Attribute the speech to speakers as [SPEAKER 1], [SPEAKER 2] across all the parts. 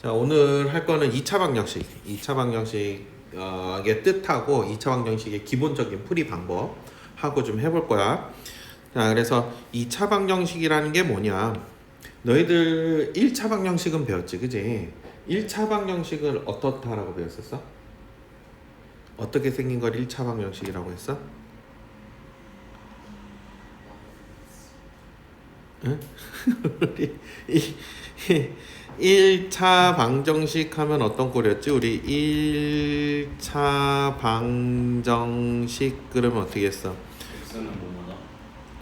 [SPEAKER 1] 자, 오늘 할 거는 2차 방정식. 2차 방정식의 뜻하고 2차 방정식의 기본적인 풀이 방법 하고 좀 해볼 거야. 자, 그래서 2차 방정식이라는 게 뭐냐? 너희들 1차 방정식은 배웠지, 그지? 1차 방정식을 어떻다라고 배웠었어? 어떻게 생긴 걸 1차 방정식이라고 했어? 응? 우리 1차 방정식 하면 어떤 꼴이었지? 우리 1차 방정식 그러면 어떻게 했어?
[SPEAKER 2] x는 뭐뭐다?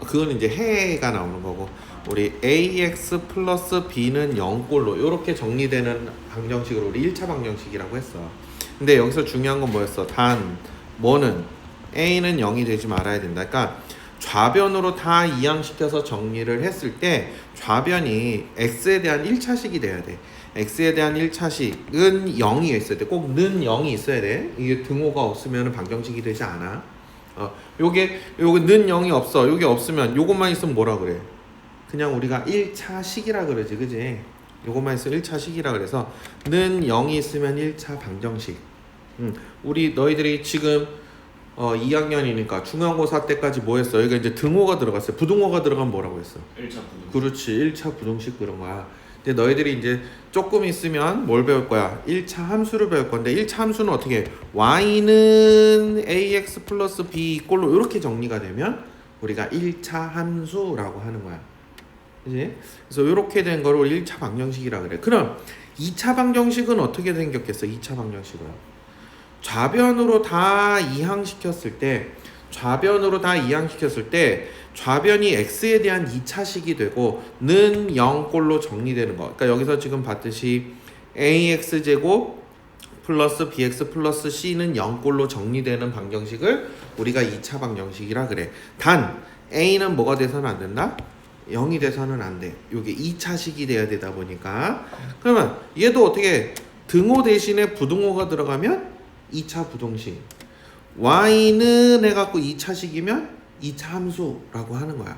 [SPEAKER 1] 그거는 이제 해가 나오는 거고, 우리 ax 플러스 b는 0꼴로 이렇게 정리되는 방정식을 우리 1차 방정식이라고 했어. 근데 여기서 중요한 건 뭐였어? 단 뭐는 a는 0이 되지 말아야 된다. 그러니까 좌변으로 다 이항시켜서 정리를 했을 때 좌변이 x에 대한 1차식이 돼야 돼. x에 대한 1차식은 0이 있어야 돼. 꼭 는 0이 있어야 돼. 이게 등호가 없으면 방정식이 되지 않아. 요게 는 0이 없어. 요게 없으면 요것만 있으면 뭐라 그래? 그냥 우리가 1차식이라 그러지. 그지? 요것만 있으면 1차식이라 그래서 는 0이 있으면 1차 방정식. 우리 너희들이 지금 2학년이니까 중간고사 때까지 뭐 했어? 여기가 이제 등호가 들어갔어요. 부등호가 들어가면 뭐라고 했어?
[SPEAKER 2] 1차 부등.
[SPEAKER 1] 그렇지. 1차 부등식 그런 거야. 근데 너희들이 이제 조금 있으면 뭘 배울 거야? 1차 함수를 배울 건데 1차 함수는 어떻게 해? y는 ax 플러스 b 이꼴로 이렇게 정리가 되면 우리가 1차 함수라고 하는 거야. 그지? 그래서 이렇게 된 거를 우리 1차 방정식이라 그래. 그럼 2차 방정식은 어떻게 생겼겠어? 2차 방정식은 좌변으로 다 이항시켰을 때 좌변이 x에 대한 2차식이 되고 는 0꼴로 정리되는 거. 그러니까 여기서 지금 봤듯이 ax 제곱 플러스 bx 플러스 c는 0꼴로 정리되는 방정식을 우리가 2차 방정식이라 그래. 단 a는 뭐가 돼서는 안 된다? 0이 돼서는 안 돼. 이게 2차식이 돼야 되다 보니까. 그러면 얘도 어떻게 등호 대신에 부등호가 들어가면 2차 부등식. y는 해갖고 2차식이면 2차 함수라고 하는 거야.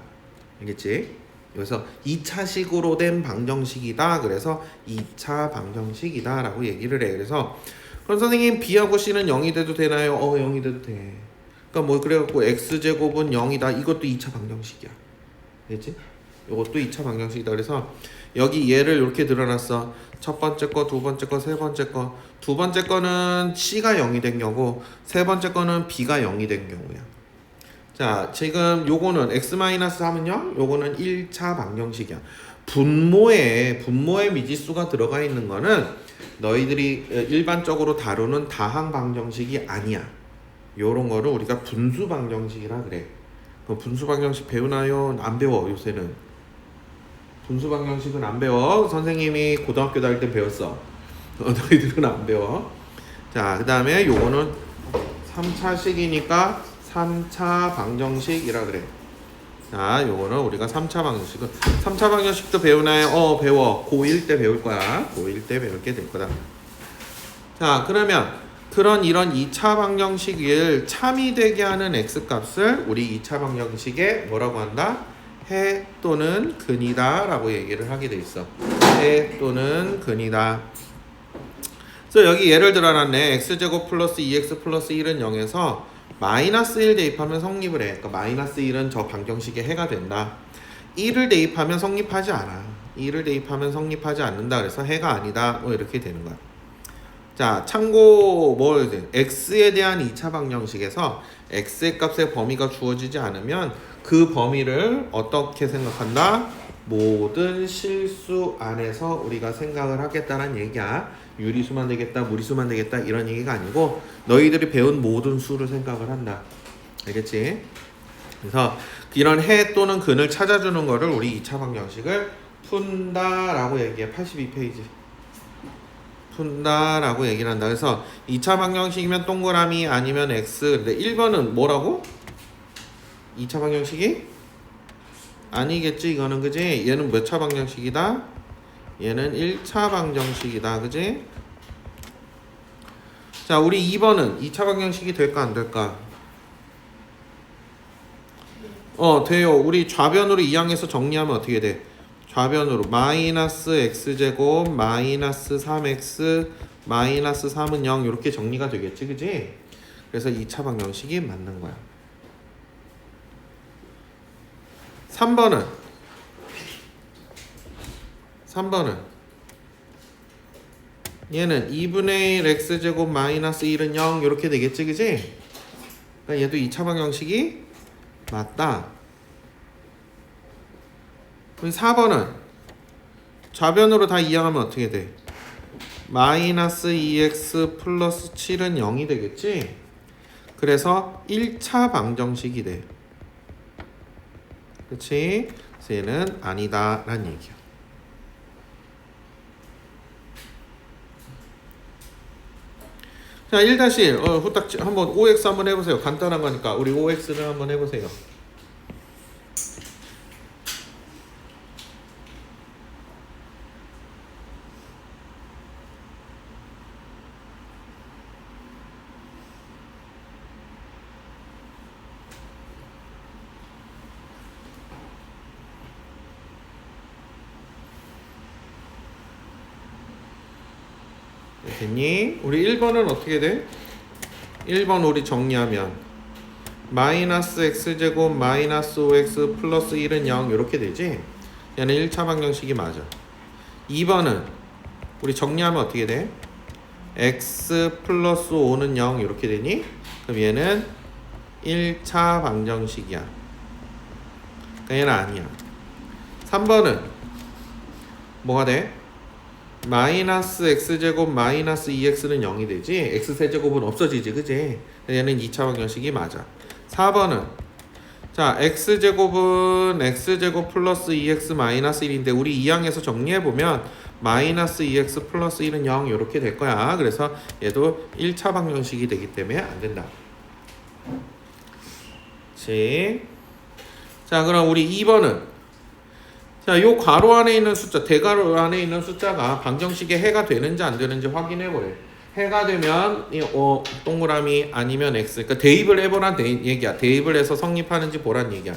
[SPEAKER 1] 알겠지? 그래서 2차식으로 된 방정식이다. 그래서 2차 방정식이다 라고 얘기를 해. 그래서 그럼 선생님 B하고 C는 0이 돼도 되나요? 0이 돼도 돼. 그러니까 뭐 그래갖고 X제곱은 0이다. 이것도 2차 방정식이야. 알겠지? 이것도 2차 방정식이다. 그래서 여기 얘를 이렇게 드러났어. 첫 번째 거, 두 번째 거, 세 번째 거. 두 번째 거는 C가 0이 된 경우, 세 번째 거는 B가 0이 된 경우야. 자, 지금 요거는 x-하면 0, 요거는 1차 방정식이야. 분모에 미지수가 들어가 있는 거는 너희들이 일반적으로 다루는 다항 방정식이 아니야. 요런 거를 우리가 분수 방정식이라 그래. 그 분수 방정식 배우나요? 안 배워, 요새는. 분수 방정식은 안 배워. 선생님이 고등학교 다닐 때 배웠어. 너희들은 안 배워. 자, 그 다음에 요거는 3차식이니까 3차 방정식이라 그래. 자, 요거는 우리가 3차 방정식은 3차 방정식도 배우나요? 배워. 고1 때 배울 거야. 고1 때 배울게 될 거다. 자, 그러면 이런 2차 방정식을 참이 되게 하는 x값을 우리 2차 방정식에 뭐라고 한다? 해 또는 근이다 라고 얘기를 하게 돼 있어. 해 또는 근이다. 그래서 여기 예를 들어놨네. x제곱 플러스 2x 플러스 1은 0에서 마이너스 1 대입하면 성립을 해. 그러니까 마이너스 1은 저 방정식의 해가 된다. 1을 대입하면 성립하지 않아. 1을 대입하면 성립하지 않는다. 그래서 해가 아니다. 뭐 이렇게 되는 거야. 자, 참고 x에 대한 2차 방정식에서 x의 값의 범위가 주어지지 않으면 그 범위를 어떻게 생각한다? 모든 실수 안에서 우리가 생각을 하겠다는 얘기야. 유리수만 되겠다, 무리수만 되겠다 이런 얘기가 아니고 너희들이 배운 모든 수를 생각을 한다. 알겠지? 그래서 이런 해 또는 근을 찾아주는 거를 우리 2차 방정식을 푼다라고 얘기해. 82페이지. 푼다라고 얘기를 한다. 그래서 2차 방정식이면 동그라미 아니면 X. 근데 1번은 뭐라고? 2차 방정식이? 아니겠지 이거는. 그지? 얘는 몇 차 방정식이다? 얘는 1차 방정식이다. 그지? 자, 우리 2번은 2차 방정식이 될까 안 될까? 돼요. 우리 좌변으로 이항해서 정리하면 어떻게 돼? 좌변으로 마이너스 x제곱 마이너스 3x 마이너스 3은 0 이렇게 정리가 되겠지, 그지? 그래서 2차 방정식이 맞는 거야. 3번은 얘는 2분의 1 x제곱 마이너스 1은 0 이렇게 되겠지, 그지? 그러니까 얘도 2차 방정식이 맞다. 그럼 4번은 좌변으로 다 이항하면 어떻게 돼? 마이너스 2x 플러스 7은 0이 되겠지? 그래서 1차 방정식이 돼. 그치? 그래서 얘는 아니다 라는 얘기야. 자, 1-1 후딱 한번 OX 한번 해보세요. 간단한 거니까 우리 OX를 한번 해보세요. 됐니? 우리 1번은 어떻게 돼? 1번 우리 정리하면 마이너스 x제곱 마이너스 5x 플러스 1은 0 이렇게 되지? 얘는 1차 방정식이 맞아. 2번은 우리 정리하면 어떻게 돼? x 플러스 5는 0 이렇게 되니? 그럼 얘는 1차 방정식이야. 그러니까 얘는 아니야. 3번은 뭐가 돼? 마이너스 x제곱 마이너스 2x는 0이 되지? x세제곱은 없어지지, 그지? 얘는 2차 방정식이 맞아. 4번은 자 x제곱은 x제곱 플러스 2x 마이너스 1인데 우리 이항에서 정리해보면 마이너스 2x 플러스 1은 0 이렇게 될 거야. 그래서 얘도 1차 방정식이 되기 때문에 안 된다. 그치? 자 그럼 우리 2번은 자, 요 괄호 안에 있는 숫자, 대괄호 안에 있는 숫자가 방정식에 해가 되는지 안 되는지 확인해 보래. 해가 되면 동그라미 아니면 x. 그러니까 대입을 해보란 얘기야. 대입을 해서 성립하는지 보란 얘기야.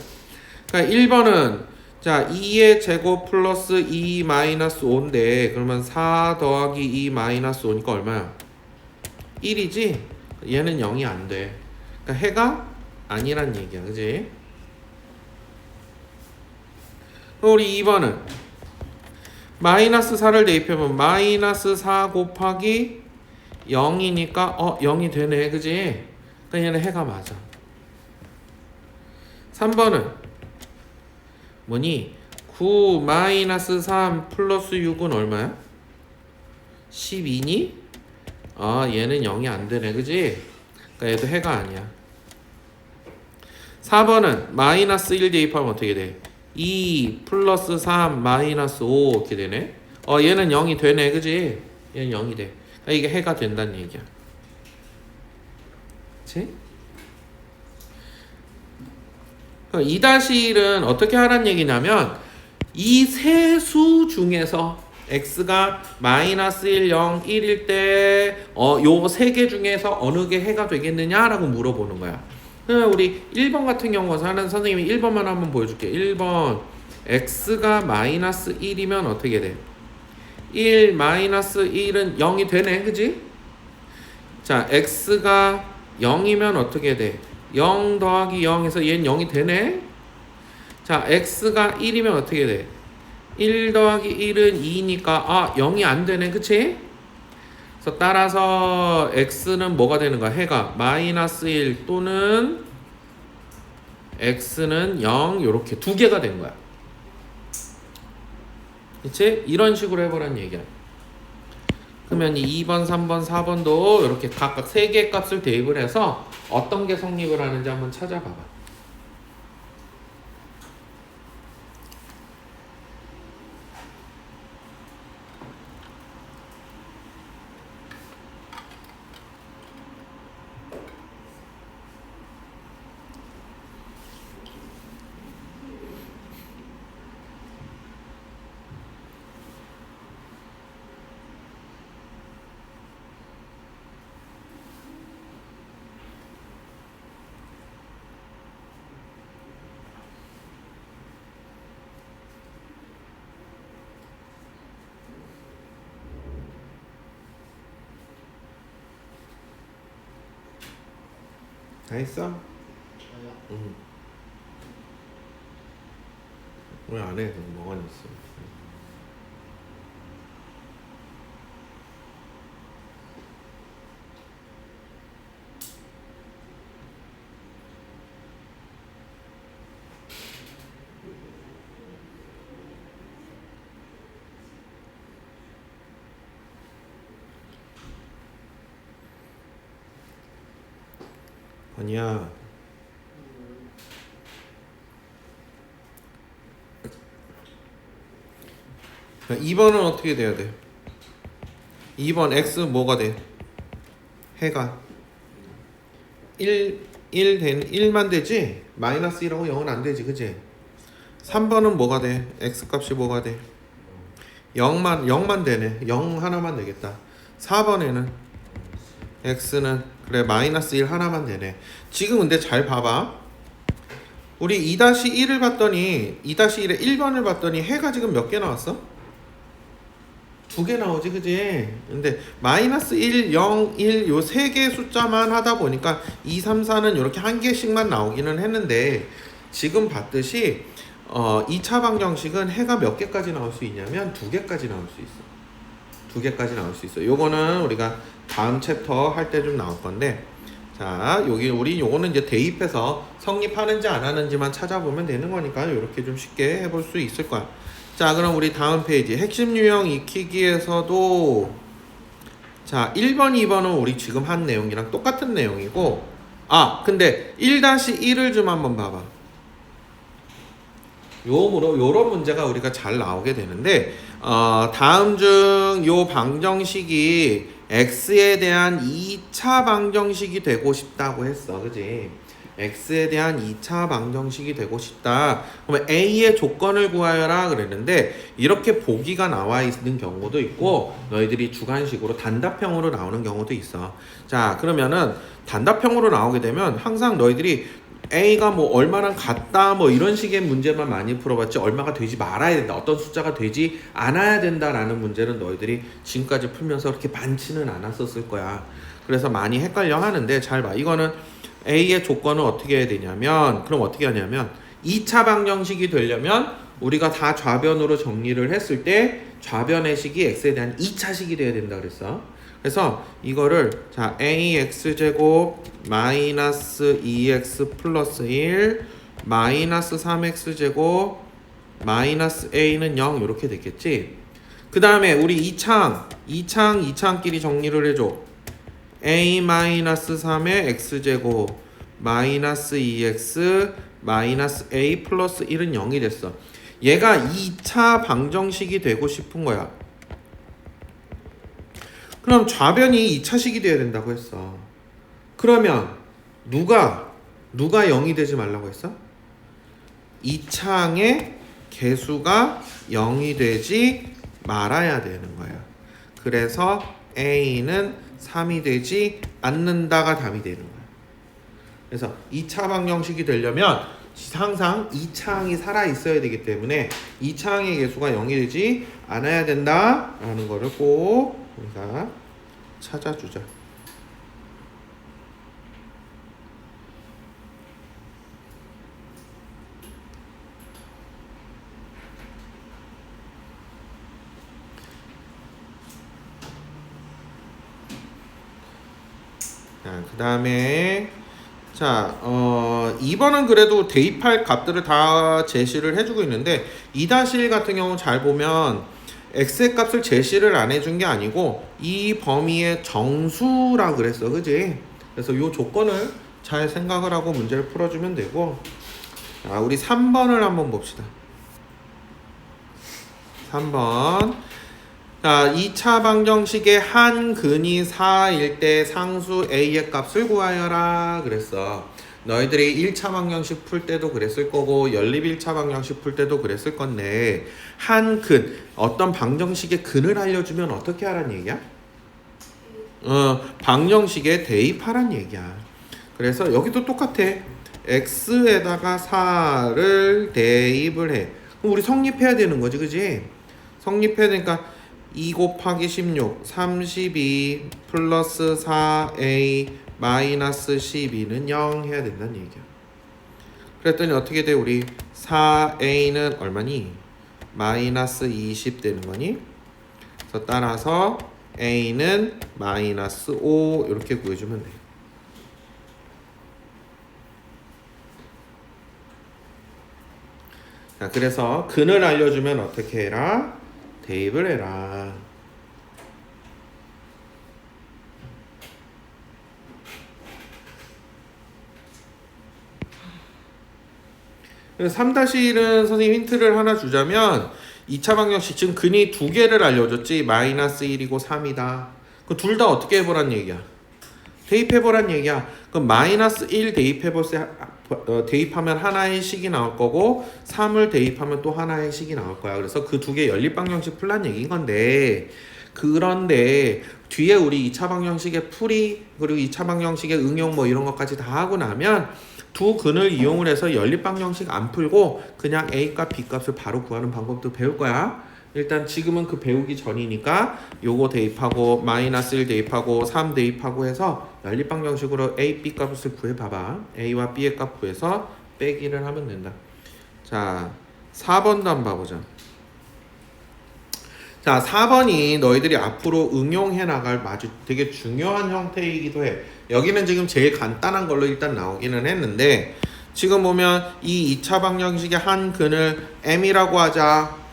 [SPEAKER 1] 그러니까 1번은 자 2의 제곱 플러스 2 마이너스 5인데 그러면 4 더하기 2 마이너스 5니까 얼마야? 1이지? 얘는 0이 안 돼. 그러니까 해가 아니란 얘기야. 그지? 우리 2번은 마이너스 4를 대입해보면 마이너스 4 곱하기 0이니까 0이 되네, 그지? 그러니까 얘는 해가 맞아. 3번은 뭐니? 9 마이너스 3 플러스 6은 얼마야? 12니? 얘는 0이 안 되네, 그지? 그러니까 얘도 해가 아니야. 4번은 마이너스 1 대입하면 어떻게 돼? 2 플러스 3 마이너스 5 이렇게 되네. 얘는 0이 되네, 그지? 얘는 0이 돼. 그러니까 이게 해가 된다는 얘기야. 그치? 2-1은 어떻게 하란 얘기냐면 이 세 수 중에서 x가 마이너스 1, 0, 1일 때 요 세 개 중에서 어느 게 해가 되겠느냐라고 물어보는 거야. 우리 1번 같은 경우는 선생님이 1번만 한번 보여줄게. 1번 x가 마이너스 1이면 어떻게 돼? 1 마이너스 1은 0이 되네, 그지? 자 x가 0이면 어떻게 돼? 0 더하기 0에서 얘는 0이 되네. 자 x가 1이면 어떻게 돼? 1 더하기 1은 2니까 0이 안 되네, 그치? 그래서 따라서 x는 뭐가 되는 거야? 해가 마이너스 1 또는 x는 0 이렇게 두 개가 된 거야. 그치? 이런 식으로 해보란 얘기야. 그러면 이 2번, 3번, 4번도 이렇게 각각 3개의 값을 대입을 해서 어떤 게 성립을 하는지 한번 찾아봐봐. 다 했어? 응. 왜 안 해? 뭐가 있어? 아니야. 2번은 어떻게 돼야 돼? 2번 x 뭐가 돼? 해가 1만 되지? 마이너스 1하고 0은 안 되지, 그지? 3번은 뭐가 돼? x 값이 뭐가 돼? 0만 되네. 0 하나만 되겠다. 4번에는 x는 그래 마이너스 1 하나만 되네. 지금 근데 잘 봐봐. 우리 2-1을 봤더니 2-1에 1번을 봤더니 해가 지금 몇 개 나왔어? 2개 나오지, 그지? 근데 마이너스 1, 0, 1 요 세 개 숫자만 하다 보니까 2, 3, 4는 이렇게 한 개씩만 나오기는 했는데 지금 봤듯이 2차 방정식은 해가 몇 개까지 나올 수 있냐면 2개까지 나올 수 있어. 2개까지 나올 수 있어. 요거는 우리가 다음 챕터 할 때 좀 나올 건데, 자 여기 우리 요거는 이제 대입해서 성립하는지 안 하는지만 찾아보면 되는 거니까 이렇게 좀 쉽게 해볼 수 있을 거야. 자 그럼 우리 다음 페이지 핵심 유형 익히기에서도 자 1번 2번은 우리 지금 한 내용이랑 똑같은 내용이고, 근데 1-1을 좀 한번 봐봐. 요런 문제가 우리가 잘 나오게 되는데, 다음 중 요 방정식이 x에 대한 2차 방정식이 되고 싶다고 했어, 그지? x에 대한 2차 방정식이 되고 싶다. 그러면 a의 조건을 구하여라 그랬는데, 이렇게 보기가 나와 있는 경우도 있고 너희들이 주관식으로 단답형으로 나오는 경우도 있어. 자 그러면은 단답형으로 나오게 되면 항상 너희들이 a가 뭐 얼마랑 같다 뭐 이런 식의 문제만 많이 풀어봤지, 얼마가 되지 말아야 된다, 어떤 숫자가 되지 않아야 된다라는 문제는 너희들이 지금까지 풀면서 그렇게 많지는 않았었을 거야. 그래서 많이 헷갈려 하는데 잘 봐. 이거는 a의 조건은 어떻게 해야 되냐면, 그럼 어떻게 하냐면 2차 방정식이 되려면 우리가 다 좌변으로 정리를 했을 때 좌변의 식이 x에 대한 2차식이 돼야 된다 그랬어. 그래서 이거를 자 ax제곱 마이너스 2x 플러스 1 마이너스 3x제곱 마이너스 a는 0 이렇게 됐겠지. 그 다음에 우리 2창끼리 정리를 해줘. a 마이너스 3의 x제곱 마이너스 2x 마이너스 a 플러스 1은 0이 됐어. 얘가 2차 방정식이 되고 싶은 거야. 그럼 좌변이 2차식이 돼야 된다고 했어. 그러면 누가 0이 되지 말라고 했어? 2창의 개수가 0이 되지 말아야 되는 거야. 그래서 a는 3이 되지 않는다가 답이 되는 거야. 그래서 2차 방정식이 되려면 항상 2창이 살아있어야 되기 때문에 2창의 개수가 0이 되지 않아야 된다라는 거를 꼭 우리가 찾아주자. 자, 그 다음에 2번은 그래도 대입할 값들을 다 제시를 해주고 있는데 2-1 같은 경우 잘 보면 x의 값을 제시를 안 해준 게 아니고 이 범위의 정수라 그랬어, 그지? 그래서 이 조건을 잘 생각을 하고 문제를 풀어주면 되고, 자, 우리 3번을 한번 봅시다. 3번. 자, 2차 방정식의 한 근이 4일 때 상수 a의 값을 구하여라 그랬어. 너희들이 1차 방정식 풀 때도 그랬을 거고 연립 1차 방정식 풀 때도 그랬을 건데, 한 근, 어떤 방정식의 근을 알려주면 어떻게 하란 얘기야? 방정식에 대입하란 얘기야. 그래서 여기도 똑같아. x에다가 4를 대입을 해. 그럼 우리 성립해야 되는 거지, 그지? 성립해야 되니까 2 곱하기 16, 32 플러스 4a 마이너스 12는 0 해야 된다는 얘기야. 그랬더니 어떻게 돼? 우리 4a는 얼마니? 마이너스 20 되는 거니? 그래서 따라서 a는 마이너스 5 이렇게 구해주면 돼. 자, 그래서 근을 알려주면 어떻게 해라? 대입을 해라. 그래서 3-1은 선생님 힌트를 하나 주자면 2차 방정식 지금 근이 두 개를 알려줬지. 마이너스 1이고 3이다. 그 둘 다 어떻게 해보란 얘기야? 대입해보란 얘기야. 그럼 마이너스 1 대입하면 하나의 식이 나올 거고 3을 대입하면 또 하나의 식이 나올 거야. 그래서 그 두 개 연립 방정식 풀란 얘기인 건데, 그런데 뒤에 우리 2차 방정식의 풀이 그리고 2차 방정식의 응용 뭐 이런 것까지 다 하고 나면 두 근을 이용을 해서 연립 방정식 안 풀고 그냥 A 값, B 값을 바로 구하는 방법도 배울 거야. 일단 지금은 그 배우기 전이니까 요거 대입하고 마이너스 1 대입하고 3 대입하고 해서 연립 방정식으로 A, B 값을 구해봐봐. A와 B의 값 구해서 빼기를 하면 된다. 자, 4번도 한번 봐보자. 자, 4번이 너희들이 앞으로 응용해 나갈 아주 되게 중요한 형태이기도 해. 여기는 지금 제일 간단한 걸로 일단 나오기는 했는데, 지금 보면 이 2차 방정식의 한 근을 m이라고 하자.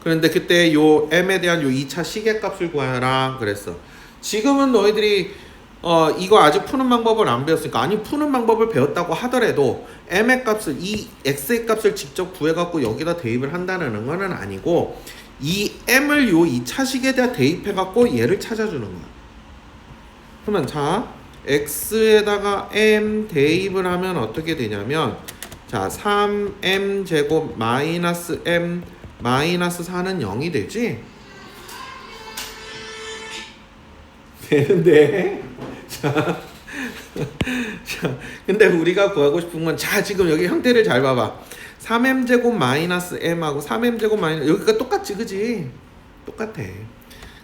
[SPEAKER 1] 그런데 그때 요 m에 대한 요 2차 시계값을 구하라 그랬어. 지금은 너희들이 이거 아직 푸는 방법을 안 배웠으니까, 아니 푸는 방법을 배웠다고 하더라도 m의 값을, 이 x의 값을 직접 구해갖고 여기다 대입을 한다는 거는 아니고, 이 m을 요 2차식에 대해 대입해갖고 얘를 찾아주는 거야. 그러면 자, x에다가 m 대입을 하면 어떻게 되냐면, 자 3m 제곱 마이너스 m 마이너스 4는 0이 되지? 되는데 자, 근데 우리가 구하고 싶은 건, 자 지금 여기 형태를 잘 봐봐. 3m 제곱 마이너스 m하고 3m 제곱 마이너스, 여기가 똑같지, 그지? 똑같아.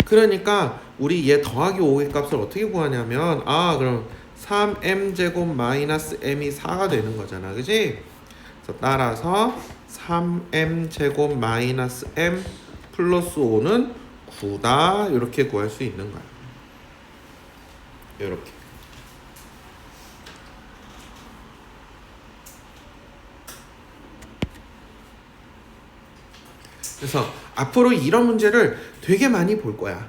[SPEAKER 1] 그러니까 우리 얘 더하기 5의 값을 어떻게 구하냐면, 그럼 3m 제곱 마이너스 m이 4가 되는 거잖아, 그지? 그래서 따라서 3m 제곱 마이너스 m 플러스 5는 9다 이렇게 구할 수 있는 거야. 이렇게. 그래서 앞으로 이런 문제를 되게 많이 볼 거야.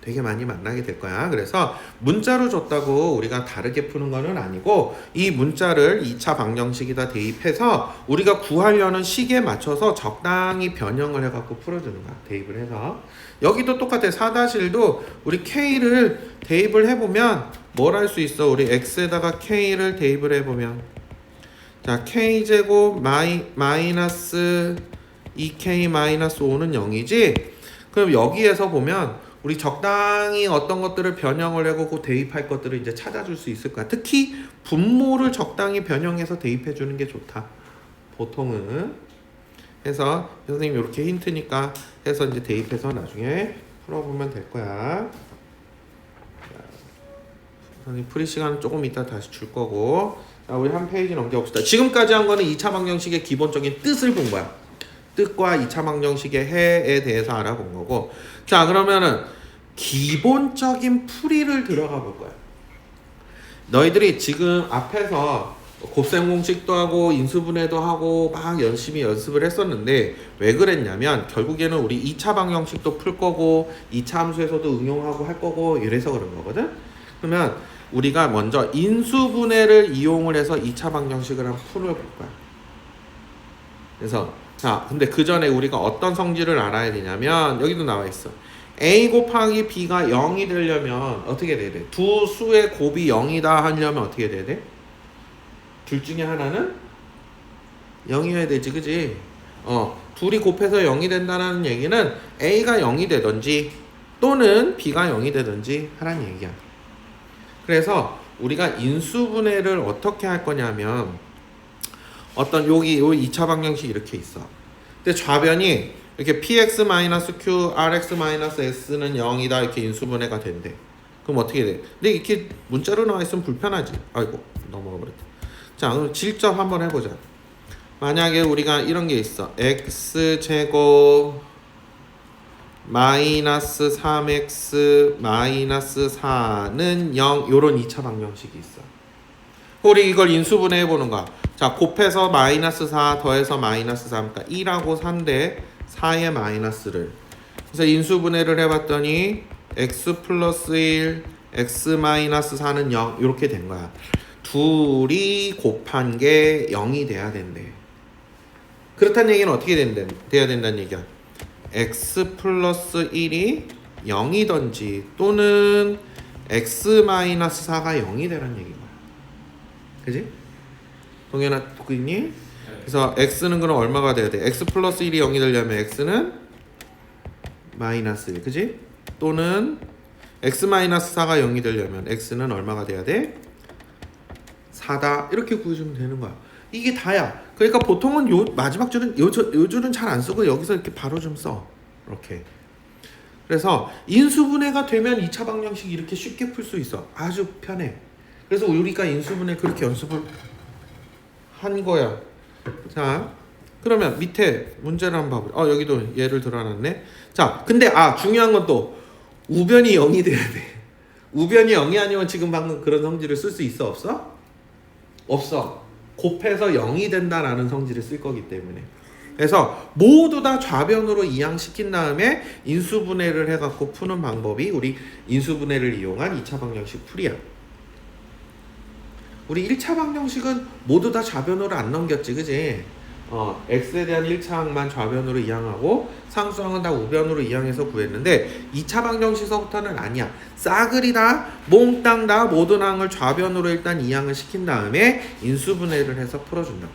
[SPEAKER 1] 되게 많이 만나게 될 거야. 그래서 문자로 줬다고 우리가 다르게 푸는 거는 아니고, 이 문자를 2차 방정식에다 대입해서 우리가 구하려는 식에 맞춰서 적당히 변형을 해갖고 풀어주는 거야. 대입을 해서. 여기도 똑같아. 4-1도 우리 K를 대입을 해보면 뭘 할 수 있어? 우리 X에다가 K를 대입을 해보면, 자 K제곱 마이너스 2K 마이너스 5는 0이지? 그럼 여기에서 보면 우리 적당히 어떤 것들을 변형을 하고 그 대입할 것들을 이제 찾아줄 수 있을 거야. 특히 분모를 적당히 변형해서 대입해 주는 게 좋다. 보통은. 해서 선생님 이렇게 힌트니까 해서 이제 대입해서 나중에 풀어보면 될 거야. 선생님 프리 시간은 조금 이따 다시 줄 거고. 자, 우리 한 페이지 넘겨봅시다. 지금까지 한 거는 2차 방정식의 기본적인 뜻을 본 거야. 뜻과 2차 방정식의 해에 대해서 알아본 거고. 자, 그러면은 기본적인 풀이를 들어가 볼 거야. 너희들이 지금 앞에서 곱셈 공식도 하고 인수분해도 하고 막 열심히 연습을 했었는데, 왜 그랬냐면 결국에는 우리 2차 방정식도 풀 거고 2차 함수에서도 응용하고 할 거고 이래서 그런 거거든. 그러면 우리가 먼저 인수분해를 이용을 해서 2차 방정식을 한번 풀어볼 거야. 그래서 자, 근데 그 전에 우리가 어떤 성질을 알아야 되냐면, 여기도 나와 있어. A 곱하기 B가 0이 되려면 어떻게 돼야 돼? 두 수의 곱이 0이다 하려면 어떻게 돼야 돼? 둘 중에 하나는 0이어야 되지, 그지? 둘이 곱해서 0이 된다는 얘기는 A가 0이 되든지 또는 B가 0이 되든지 하라는 얘기야. 그래서 우리가 인수분해를 어떻게 할 거냐면, 어떤 여기 2차 방정식 이렇게 있어. 근데 좌변이 이렇게 px-q, rx-s는 0이다 이렇게 인수분해가 된대. 그럼 어떻게 돼? 근데 이렇게 문자로 나와 있으면 불편하지. 아이고 넘어가 버렸다. 자 그럼 직접 한번 해보자. 만약에 우리가 이런 게 있어. x제곱 마이너스 3x 마이너스 4는 0 요런 2차 방정식이 있어. 우리 이걸 인수분해 해보는 거야. 자 곱해서 마이너스 4 더해서 마이너스 3 그러니까 1하고 4인데 4의 마이너스를 그래서 인수분해를 해봤더니 x 플러스 1 x 마이너스 4는 0 이렇게 된 거야. 둘이 곱한 게 0이 돼야 된대. 그렇다는 얘기는 어떻게 돼야 된다는 얘기야. x 플러스 1이 0이던지 또는 x 마이너스 4가 0이 되라는 얘기인 거야. 그지? 동현아 듣고 있니? 그래서 x는 그럼 얼마가 돼야 돼? x 플러스 1이 0이 되려면 x는 마이너스 1 그지? 또는 x 마이너스 4가 0이 되려면 x는 얼마가 돼야 돼? 4다 이렇게 구해주면 되는 거야. 이게 다야. 그러니까 보통은 요 마지막 줄은 요 줄은 잘 안 쓰고 여기서 이렇게 바로 좀 써. 이렇게. 그래서 인수분해가 되면 2차 방정식 이렇게 쉽게 풀 수 있어. 아주 편해. 그래서 우리가 인수분해 그렇게 연습을 한 거야. 자, 그러면 밑에 문제를 한번 봐보자. 여기도 예를 들어놨네. 자, 근데 중요한 건 또 우변이 0이 돼야 돼. 우변이 0이 아니면 지금 방금 그런 성질을 쓸 수 있어? 없어? 없어. 곱해서 0이 된다라는 성질을 쓸 거기 때문에. 그래서 모두 다 좌변으로 이항시킨 다음에 인수분해를 해갖고 푸는 방법이 우리 인수분해를 이용한 2차 방정식 풀이야. 우리 1차 방정식은 모두 다 좌변으로 안 넘겼지, 그지? x에 대한 1차항만 좌변으로 이항하고 상수항은 다 우변으로 이항해서 구했는데 2차 방정식서부터는 아니야. 싸그리 다 몽땅 다 모든 항을 좌변으로 일단 이항을 시킨 다음에 인수분해를 해서 풀어준다.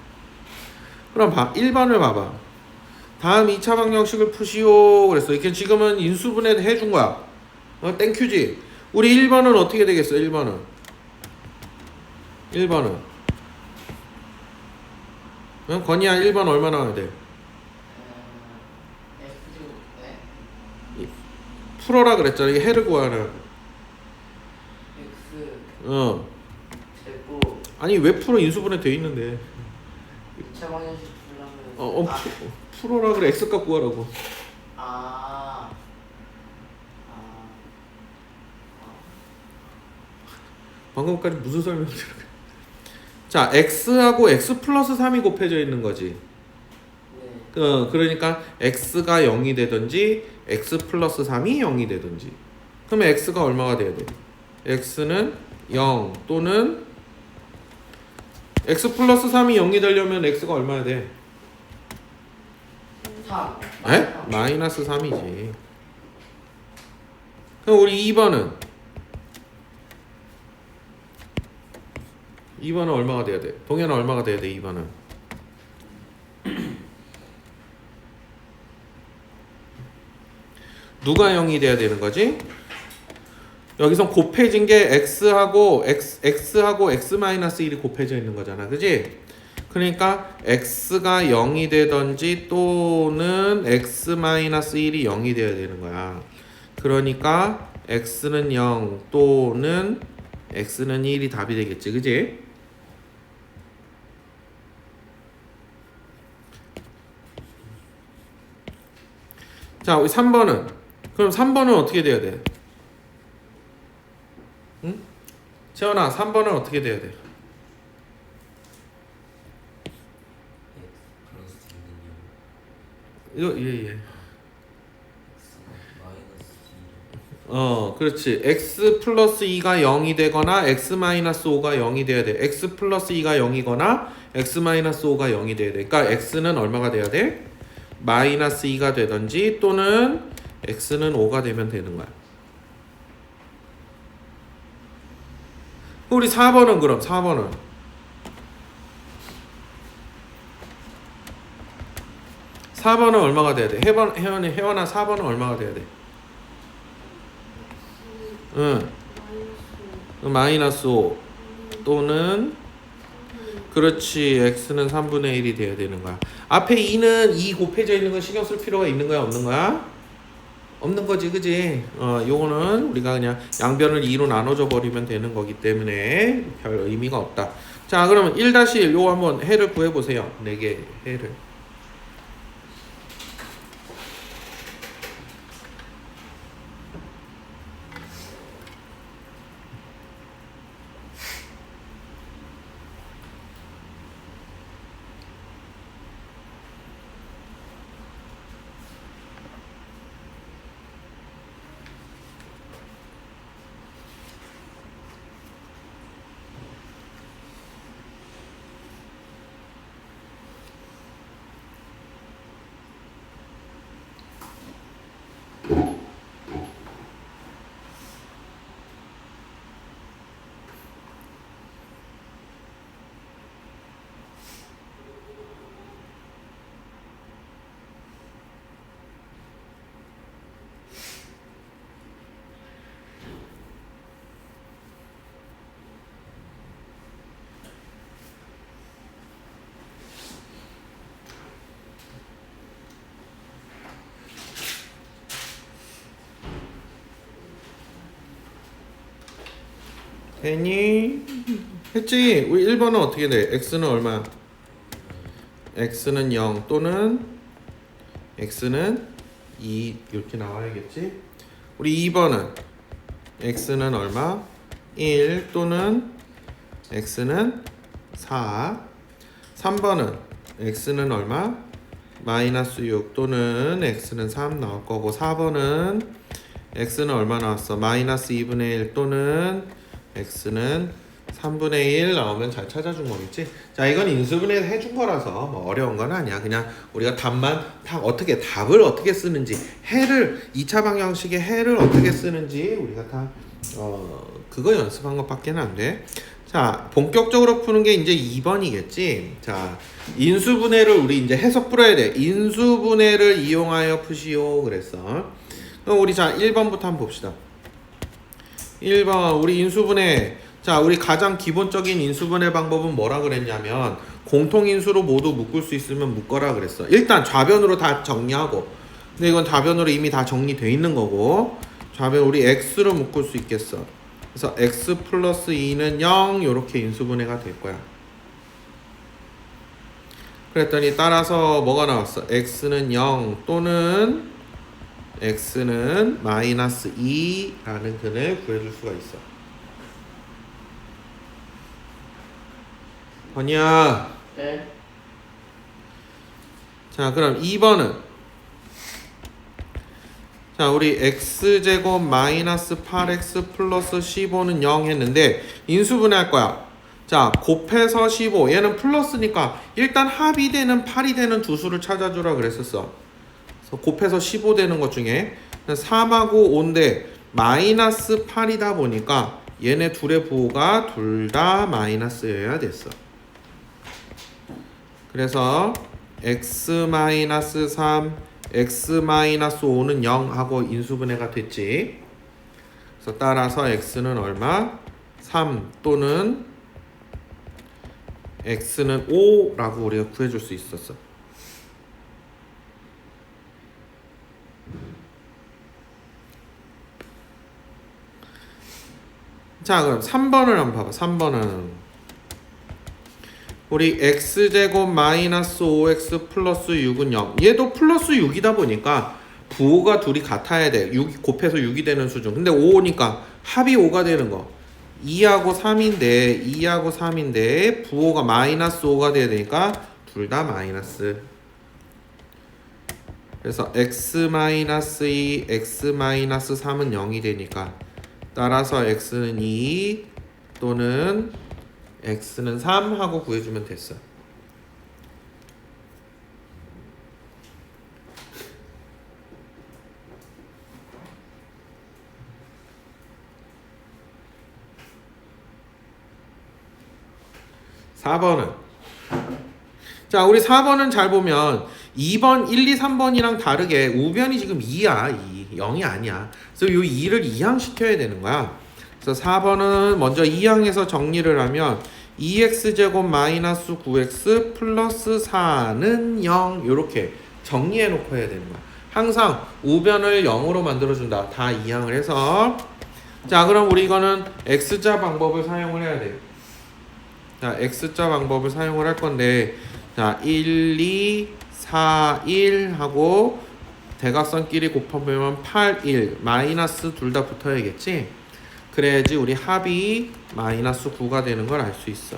[SPEAKER 1] 그럼 1번을 봐봐. 다음 2차 방정식을 푸시오 그랬어. 이렇게 지금은 인수분해 해준 거야. 땡큐지. 우리 1번은 어떻게 되겠어? 1번은 건이야 1번 얼마 나와야 돼? 풀어라 그랬잖아. 이게 해를 구하라.
[SPEAKER 3] x 제곱
[SPEAKER 1] 아니 왜 풀어? 인수분해 돼 있는데.
[SPEAKER 3] 2차 방정식 풀려면
[SPEAKER 1] 풀어라 그래. x값 구하라고. 방금까지 무슨 설명을 들어? 자, x하고 x 플러스 3이 곱해져 있는 거지.
[SPEAKER 3] 네.
[SPEAKER 1] 그러니까 x가 0이 되든지 x 플러스 3이 0이 되든지. 그러면 x가 얼마가 돼야 돼? x는 0 또는 x 플러스 3이 0이 되려면 x가 얼마야 돼?
[SPEAKER 3] 3
[SPEAKER 1] 에? 마이너스 3이지. 그럼 우리 2번은 얼마가 돼야 돼? 동현은 얼마가 돼야 돼? 2번은 누가 0이 돼야 되는 거지? 여기서 곱해진 게 x하고 x-1이 곱해져 있는 거잖아. 그지? 그러니까 x가 0이 되든지 또는 x-1이 0이 돼야 되는 거야. 그러니까 x는 0 또는 x는 1이 답이 되겠지. 그지? 자, 우리 3번은 그럼 3번은 어떻게 돼야 돼? 응? 재현아, 3번은 어떻게 돼야 돼? 이거 예. 그렇지. x 플러스 2가 0이 되거나 x 마이너스 5가 0이 돼야 돼. x 플러스 2가 0이거나 x 마이너스 5가 0이 돼야 돼. 그러니까 x는 얼마가 돼야 돼? 마이너스 2가 되든지 또는 x는 5가 되면 되는 거야. 우리 4번은 그럼 4번은 얼마가 돼야 돼? 혜원아 4번은 얼마가 돼야 돼? 응. 마이너스 5 또는 그렇지 x는 3분의 1이 돼야 되는 거야. 앞에 2는 2 곱해져 있는 건 신경 쓸 필요가 있는 거야 없는 거야? 없는 거지, 그지? 요거는 우리가 그냥 양변을 2로 나눠줘 버리면 되는 거기 때문에 별 의미가 없다. 자, 그러면 1-1 요거 한번 해를 구해보세요. 4개 해를. 됐니? 했지? 우리 1번은 어떻게 돼? x는 얼마? x는 0 또는 x는 2 이렇게 나와야겠지? 우리 2번은 x는 얼마? 1 또는 x는 4. 3번은 x는 얼마? 마이너스 6 또는 x는 3 나올 거고, 4번은 x는 얼마 나왔어? 마이너스 2분의 1 또는 x는 3분의 1 나오면 잘 찾아준 거겠지? 자, 이건 인수분해 해준 거라서 뭐 어려운 건 아니야. 그냥 우리가 답만 어떻게 답을 어떻게 쓰는지, 해를 2차 방정식의 해를 어떻게 쓰는지 우리가 다 그거 연습한 것밖에 안 돼. 자, 본격적으로 푸는 게 이제 2번이겠지. 자, 인수분해를 우리 이제 해석 풀어야 돼. 인수분해를 이용하여 푸시오 그랬어. 그럼 우리 자 1번부터 한번 봅시다. 1번 우리 인수분해. 자, 우리 가장 기본적인 인수분해 방법은 뭐라 그랬냐면 공통인수로 모두 묶을 수 있으면 묶어라 그랬어. 일단 좌변으로 다 정리하고, 근데 이건 좌변으로 이미 다 정리돼 있는 거고, 좌변 우리 x로 묶을 수 있겠어. 그래서 x 플러스 2는 0 이렇게 인수분해가 될 거야. 그랬더니 따라서 뭐가 나왔어? x는 0 또는 x는 마이너스 2라는 근을 구해줄 수가 있어. 번이야.
[SPEAKER 3] 네.
[SPEAKER 1] 자, 그럼 2번은 자, 우리 x제곱 마이너스 8x 플러스 15는 0 했는데 인수분해 할 거야. 자, 곱해서 15. 얘는 플러스니까 일단 합이 되는 8이 되는 두 수를 찾아주라 그랬었어. 그래서 곱해서 15 되는 것 중에 3하고 5인데 마이너스 8이다 보니까 얘네 둘의 부호가 둘 다 마이너스여야 됐어. 그래서 x-3, x-5는 0 하고 인수분해가 됐지. 그래서 따라서 x는 얼마? 3 또는 x는 5라고 우리가 구해줄 수 있었어. 자, 그럼 3번을 한번 봐봐. 3번은 우리 x제곱 마이너스 5x 플러스 6은 0. 얘도 플러스 6이다 보니까 부호가 둘이 같아야 돼. 6 곱해서 6이 되는 수준. 근데 5니까 합이 5가 되는 거. 2하고 3인데 2하고 3인데 부호가 마이너스 5가 돼야 되니까 둘 다 마이너스. 그래서 x-2, x-3은 0이 되니까 따라서 x는 2 또는 x는 3 하고 구해주면 됐어. (4번은) 자, 우리 4번은 잘 보면 2번, 1, 2, 3번이랑 다르게 우변이 지금 2야. 2, 0이 아니야. 그래서 이 2를 이항시켜야 되는 거야. 그래서 4번은 먼저 이항해서 정리를 하면 2x제곱 마이너스 9x 플러스 4는 0 이렇게 정리해 놓고 해야 되는 거야. 항상 우변을 0으로 만들어준다. 다 이항을 해서. 자, 그럼 우리 이거는 x자 방법을 사용을 해야 돼요. 자, x자 방법을 사용을 할 건데, 자, 1, 2, 4, 1 하고 대각선끼리 곱하면 8, 1 마이너스 둘 다 붙어야겠지? 그래야지 우리 합이 마이너스 9가 되는 걸 알 수 있어.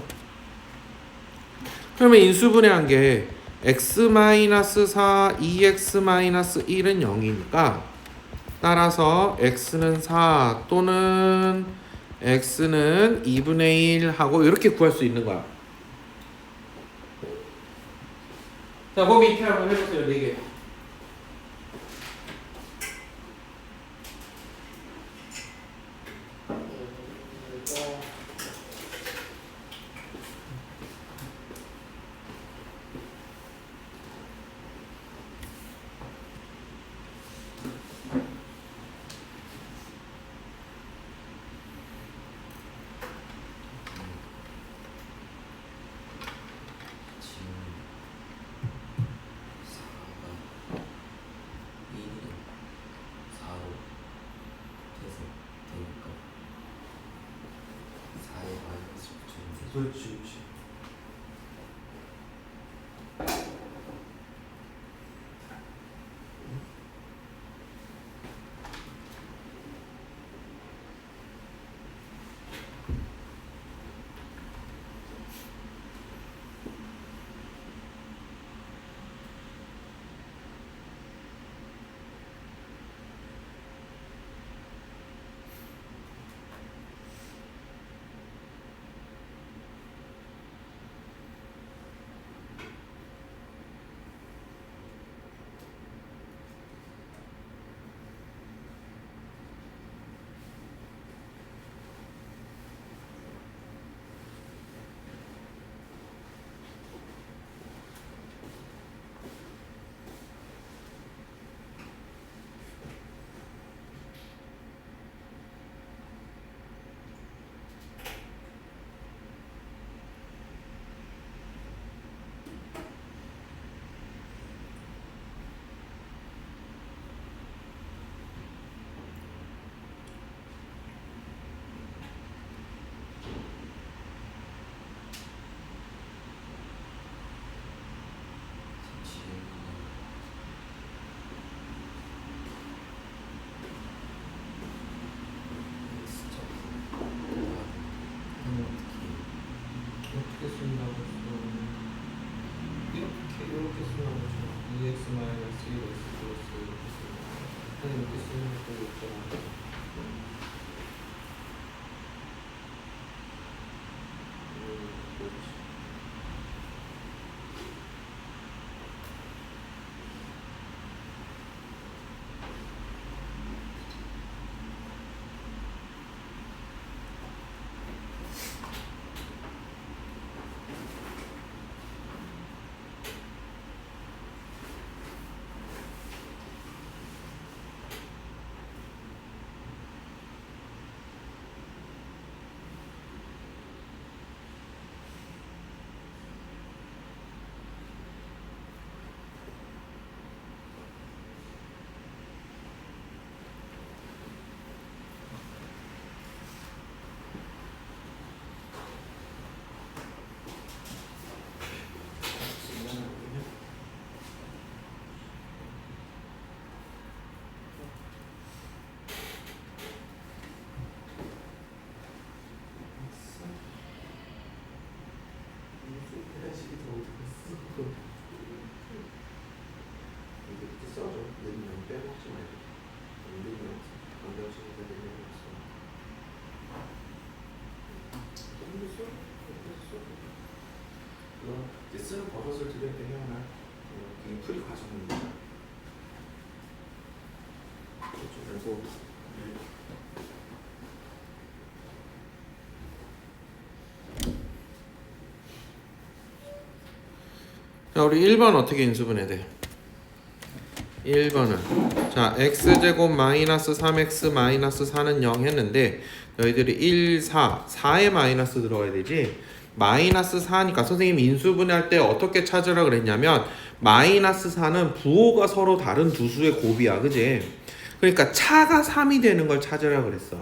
[SPEAKER 1] 그러면 인수분해한 게 x-4, 2x-1은 0이니까 따라서 x는 4 또는 x는 2분의 1 하고 이렇게 구할 수 있는 거야. 자, 그 밑에 한번 해보세요. 4개. 그렇지. 어떻게 쓴다고 했어? 이렇게 쓰는 거죠. 2x 마이너스 1x 플러스 이렇게 쓰는 거. 이렇게 쓰는 것도 있잖아. 그렇지. 이제 쓰는 버섯을 드릴 때 해야 이 풀이 과정입니다. 그리고 자, 우리 1번 어떻게 인수분해 돼? 1번은 자 x제곱 마이너스 3x 마이너스 4는 0 했는데 너희들이 1, 4, 4에 마이너스 들어가야 되지. 마이너스 4니까 선생님이 인수분해할 때 어떻게 찾으라 그랬냐면 마이너스 4는 부호가 서로 다른 두 수의 곱이야. 그지? 그러니까 차가 3이 되는 걸 찾으라 그랬어.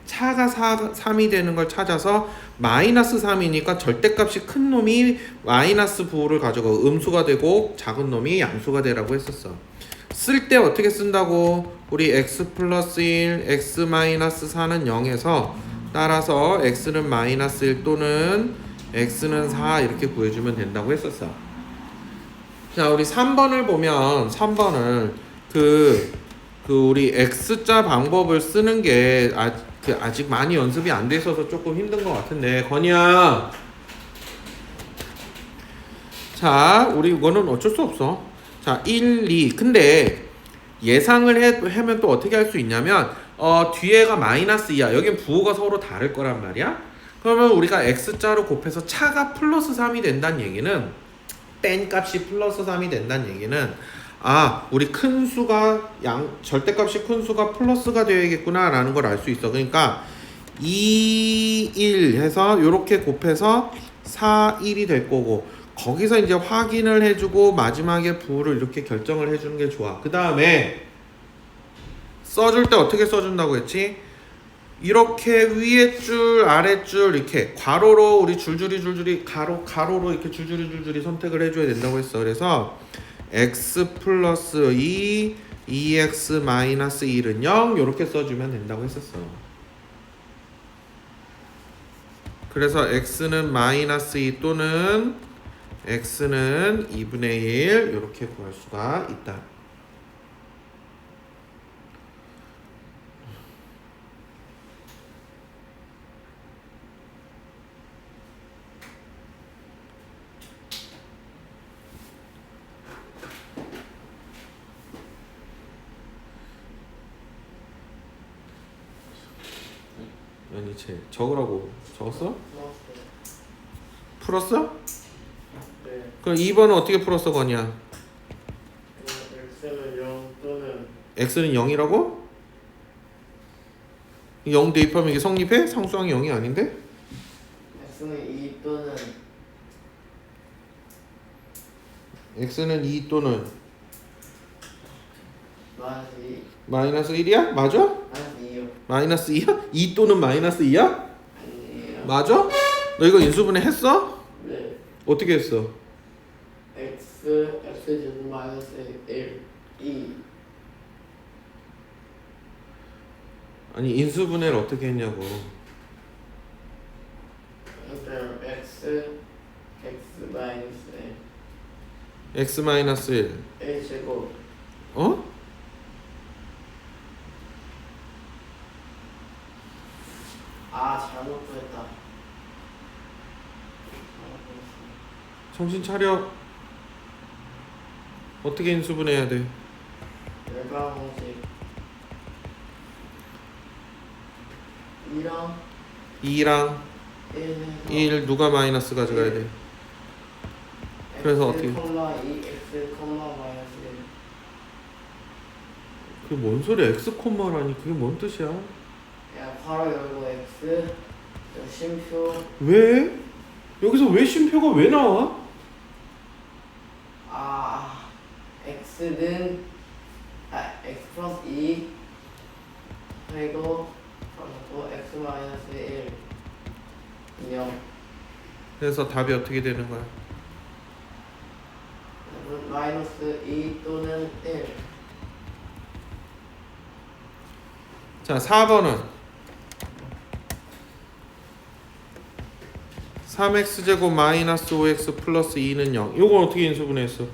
[SPEAKER 1] 차가 3이 되는 걸 찾아서 마이너스 3이니까 절대값이 큰 놈이 마이너스 부호를 가져가고 음수가 되고 작은 놈이 양수가 되라고 했었어. 쓸 때 어떻게 쓴다고? 우리 x 플러스 1, x 마이너스 4는 0에서 따라서 x는 마이너스 1 또는 x는 4 이렇게 구해주면 된다고 했었어. 자, 우리 3번을 보면 3번을 그 우리 x자 방법을 쓰는 게 아직 많이 연습이 안 돼 있어서 조금 힘든 것 같은데 건이야. 자, 우리 이거는 어쩔 수 없어. 자, 1, 2. 근데 예상을 하면 또 어떻게 할 수 있냐면 뒤에가 마이너스 2야. 여긴 부호가 서로 다를 거란 말이야. 그러면 우리가 x자로 곱해서 차가 플러스 3이 된다는 얘기는 뺀 값이 플러스 3이 된다는 얘기는 우리 큰 수가 절대값이 큰 수가 플러스가 되어야겠구나 라는 걸 알 수 있어. 그러니까 2, 1 해서 요렇게 곱해서 4, 1이 될 거고 거기서 이제 확인을 해주고 마지막에 부호를 이렇게 결정을 해주는 게 좋아. 그 다음에 써줄 때 어떻게 써준다고 했지? 이렇게 위에 줄 아래 줄 이렇게 괄호로 우리 줄줄이 가로로 이렇게 줄줄이 선택을 해줘야 된다고 했어. 그래서 x 플러스 2 2x 마이너스 1은 0 이렇게 써주면 된다고 했었어. 그래서 x는 마이너스 2 또는 x는 2분의 1 이렇게 구할 수가 있다. 아니 적으라고 적었어? 풀었어?
[SPEAKER 3] 네.
[SPEAKER 1] 그럼 2번은 어떻게 풀었어 건이야?
[SPEAKER 3] x는 0 또는
[SPEAKER 1] x는 0이라고? 0 대입하면 이게 성립해? 상수항이 0이 아닌데?
[SPEAKER 3] x는 2 또는
[SPEAKER 1] x는 2 또는
[SPEAKER 3] 마이너스 2
[SPEAKER 1] 마이너스 1이야? 맞아?
[SPEAKER 3] 마이너스 2요.
[SPEAKER 1] 마이너스 2야? 2 또는 마이너스 2야?
[SPEAKER 3] 아니에요.
[SPEAKER 1] 맞아? 너 이거 인수분해 했어?
[SPEAKER 3] 네.
[SPEAKER 1] 어떻게 했어?
[SPEAKER 3] x제곱 마이너스 1 2
[SPEAKER 1] 아니 인수분해를 어떻게 했냐고.
[SPEAKER 3] 그럼 x 마이너스
[SPEAKER 1] x 마이너스 1
[SPEAKER 3] 1 제곱
[SPEAKER 1] 어?
[SPEAKER 3] 잘못 구했다.
[SPEAKER 1] 정신 차려. 어떻게 인수분해해야 돼?
[SPEAKER 3] 열방 공식 2랑
[SPEAKER 1] 2랑 1 누가 마이너스 가져가야 돼? 그래서 어떻게?
[SPEAKER 3] 2 x, 마이너스 1.
[SPEAKER 1] 그게 뭔 소리야? x 콤마라니 그게 뭔 뜻이야?
[SPEAKER 3] 야, 바로 열고 x 쉼표
[SPEAKER 1] 왜? 여기서 왜 쉼표가 왜 나와?
[SPEAKER 3] x는 x 플러스 2 그리고 x 마이너스 1 0
[SPEAKER 1] 그래서 답이 어떻게 되는 거야?
[SPEAKER 3] 마이너스 2 또는 1.
[SPEAKER 1] 자 4번은 3x제곱 마이너스 5x 플러스 2는 0. 요거 어떻게 인수분해했어?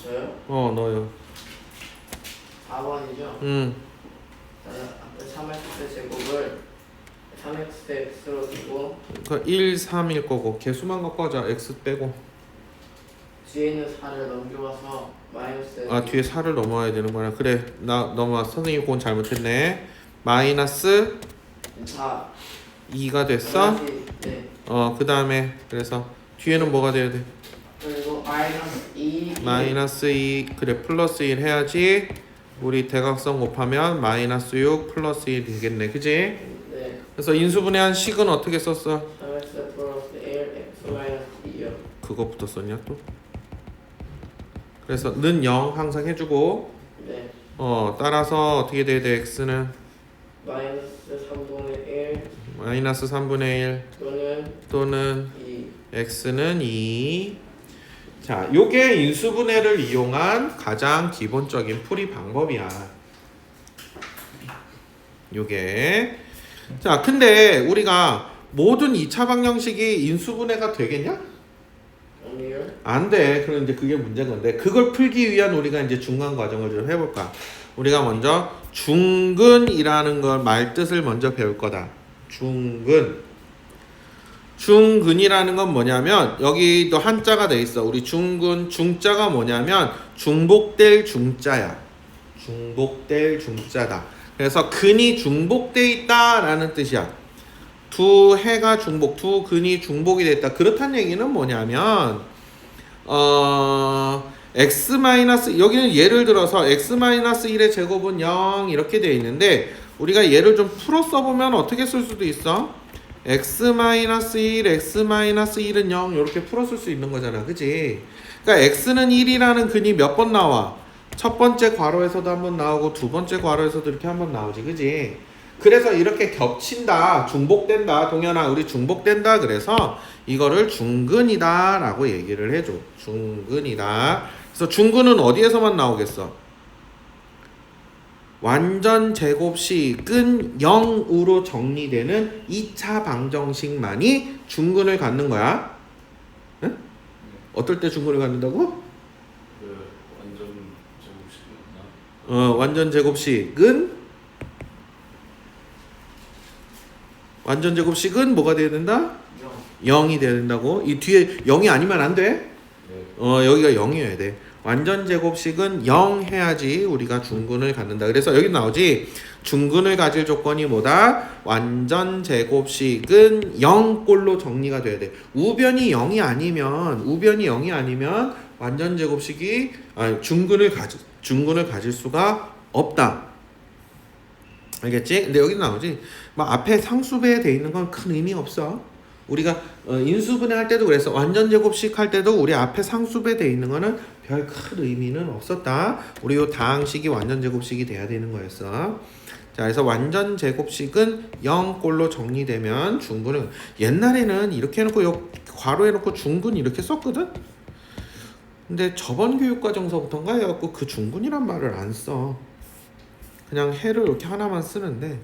[SPEAKER 3] 저요?
[SPEAKER 1] 너요.
[SPEAKER 3] 4번이죠? 앞에 3x 제곱을 3x x로 두고
[SPEAKER 1] 그 1, 3일 거고 개수만 갖고 하자. x 빼고.
[SPEAKER 3] 뒤에 있는 4를 넘겨와서 마이너스
[SPEAKER 1] 뒤에 4를 넘어야 되는 거야. 그래 나 넘어왔어. 선생님 그건 잘못했네. 마이너스
[SPEAKER 3] 4
[SPEAKER 1] 2가 됐어?
[SPEAKER 3] 네.
[SPEAKER 1] 그 다음에 그래서 뒤에는 뭐가 돼야 돼?
[SPEAKER 3] 그리고 마이너스 2
[SPEAKER 1] 마이너스 2 그래 플러스 1 해야지. 우리 대각선 곱하면 마이너스 6 플러스 1 되겠네. 그지?
[SPEAKER 3] 네.
[SPEAKER 1] 그래서 인수분해한 식은 어떻게 썼어?
[SPEAKER 3] 3x 플러스
[SPEAKER 1] 그거 붙었었냐 또? 그래서 는 0 항상 해주고
[SPEAKER 3] 네.
[SPEAKER 1] 따라서 어떻게 돼야 돼? x는
[SPEAKER 3] 마이너스 3분의 1
[SPEAKER 1] 마이너스 3분의 1
[SPEAKER 3] 또는
[SPEAKER 1] 또는
[SPEAKER 3] 2.
[SPEAKER 1] x는 2. 자, 요게 인수분해를 이용한 가장 기본적인 풀이 방법이야. 요게. 자, 근데 우리가 모든 2차 방정식이 인수분해가 되겠냐?
[SPEAKER 3] 아니요.
[SPEAKER 1] 안 돼. 그럼 이제 그게 문제인 건데 그걸 풀기 위한 우리가 이제 중간 과정을 좀 해볼까? 우리가 먼저 중근이라는 걸 말뜻을 먼저 배울 거다. 중근이라는 건 뭐냐면 여기도 한자가 돼 있어. 우리 중근 중자가 뭐냐면 중복될 중자야. 중복될 중자다. 그래서 근이 중복돼 있다라는 뜻이야. 두 해가 중복, 두 근이 중복이 됐다. 그렇다는 얘기는 뭐냐면 x 마이너스 여기는 예를 들어서 x 마이너스 1의 제곱은 0 이렇게 되어 있는데 우리가 얘를 좀 풀어 써보면 어떻게 쓸 수도 있어? x 마이너스 1, x 마이너스 1은 0 이렇게 풀었을 수 있는 거잖아, 그지? 그러니까 x는 1이라는 근이 몇 번 나와? 첫 번째 괄호에서도 한 번 나오고 두 번째 괄호에서도 이렇게 한 번 나오지, 그지? 그래서 이렇게 겹친다, 중복된다, 동현아 우리 중복된다 그래서 이거를 중근이다 라고 얘기를 해줘. 중근이다. 그래서 중근은 어디에서만 나오겠어? 완전 제곱식은 0으로 정리되는 2차 방정식만이 중근을 갖는 거야. 응? 어떨 때 중근을 갖는다고?
[SPEAKER 2] 그 완전 제곱식이었나?
[SPEAKER 1] 완전 제곱식은 완전 제곱식은 뭐가 돼야 된다? 0이 돼야 된다고? 이 뒤에 0이 아니면 안 돼?
[SPEAKER 2] 네.
[SPEAKER 1] 여기가 0이어야 돼. 완전 제곱식은 0 해야지 우리가 중근을 갖는다. 그래서 여기 나오지. 중근을 가질 조건이 뭐다? 완전 제곱식은 0꼴로 정리가 돼야 돼. 우변이 0이 아니면 완전 제곱식이 중근을 가질 수가 없다. 알겠지? 근데 여기 나오지. 막 앞에 상수배 돼 있는 건 큰 의미 없어. 우리가 인수분해 할 때도 그랬어. 완전 제곱식 할 때도 우리 앞에 상수배 돼 있는 거는 별 큰 의미는 없었다. 우리 요 다항식이 완전 제곱식이 돼야 되는 거였어. 자, 그래서 완전 제곱식은 0꼴로 정리되면 중근은 옛날에는 이렇게 해놓고 요 괄호 해놓고 중근 이렇게 썼거든. 근데 저번 교육과정서부터인가 해갖고 그 중근이란 말을 안 써. 그냥 해를 이렇게 하나만 쓰는데.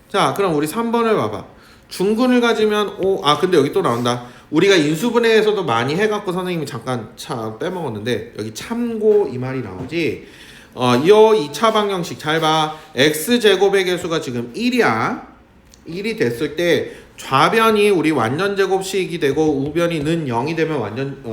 [SPEAKER 1] 자, 그럼 우리 3번을 봐봐. 중근을 가지면 근데 여기 또 나온다. 우리가 인수분해에서도 많이 해갖고 선생님이 잠깐 빼먹었는데 여기 참고 이 말이 나오지. 이 2차 방정식 잘 봐. x제곱의 개수가 지금 1이야. 1이 됐을 때 좌변이 우리 완전 제곱식이 되고 우변이 는 0이 되면 완전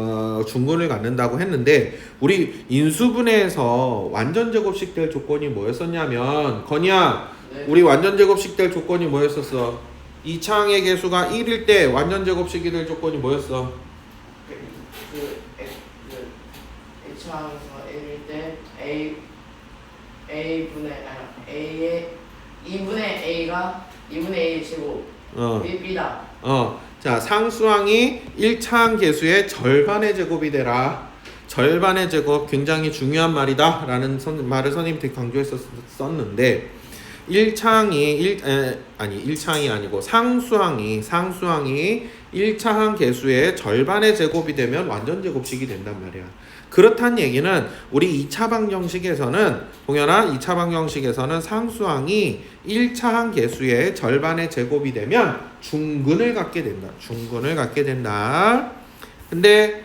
[SPEAKER 1] 중근을 갖는다고 했는데 우리 인수분해에서 완전 제곱식 될 조건이 뭐였었냐면 건이야.
[SPEAKER 3] 네.
[SPEAKER 1] 우리 완전 제곱식 될 조건이 뭐였었어? 2차항의 개수가 1일 때 완전 제곱식이 될 조건이 뭐였어?
[SPEAKER 3] H항에서 1일 때 A의 2분의 A가 2분의 A의 제곱 B다.
[SPEAKER 1] 자, 상수항이 1차항 개수의 절반의 제곱이 되라. 절반의 제곱 굉장히 중요한 말이다 라는 말을 선생님이 되게 강조했었는데 1차항이 아니고 상수항이 1차항 개수의 절반의 제곱이 되면 완전 제곱식이 된단 말이야. 그렇다는 얘기는 우리 2차 방정식에서는 동현아 2차 방정식에서는 상수항이 1차항 개수의 절반의 제곱이 되면 중근을 갖게 된다. 근데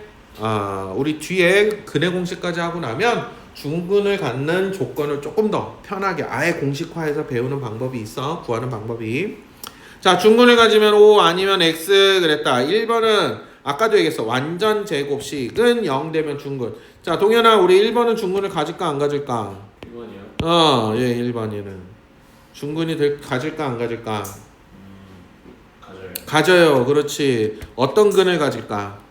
[SPEAKER 1] 우리 뒤에 근의 공식까지 하고 나면 중근을 갖는 조건을 조금 더 편하게 아예 공식화해서 배우는 방법이 있어. 구하는 방법이. 자, 중근을 가지면 O 아니면 X 그랬다. 1번은 아까도 얘기했어. 완전 제곱식은 0 되면 중근. 자, 동현아 우리 1번은 중근을 가질까 안 가질까?
[SPEAKER 2] 1번이요?
[SPEAKER 1] 예, 1번이는 중근이 가질까 안 가질까?
[SPEAKER 2] 가져요.
[SPEAKER 1] 가져요. 그렇지. 어떤 근을 가질까?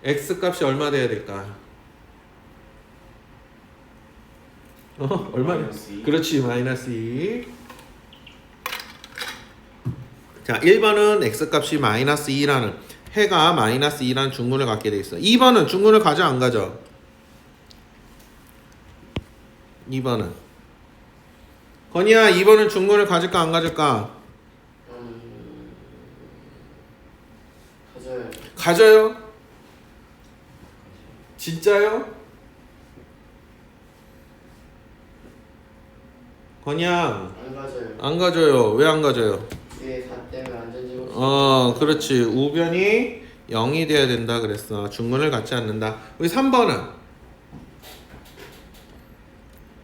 [SPEAKER 1] X 값이 얼마 돼야 될까? 얼마?
[SPEAKER 2] 마이너스 2.
[SPEAKER 1] 그렇지, 마이너스 2. 자, 자, 1번은 x값이 마이너스 2라는 해가 마이너스 2라는 중근을 갖게 돼 있어. 2번은 중근을 가져 안 가져? 2번은 건이야, 2번은 중근을 가질까 안 가질까?
[SPEAKER 3] 가져요.
[SPEAKER 1] 가져요? 진짜요? 건이야,
[SPEAKER 3] 안 가져요.
[SPEAKER 1] 안 가져요. 왜 안 가져요?
[SPEAKER 3] 위에 4 때문에 완전 제곱.
[SPEAKER 1] 그렇지. 우변이 0이 돼야 된다 그랬어. 중근을 갖지 않는다. 우리 3번은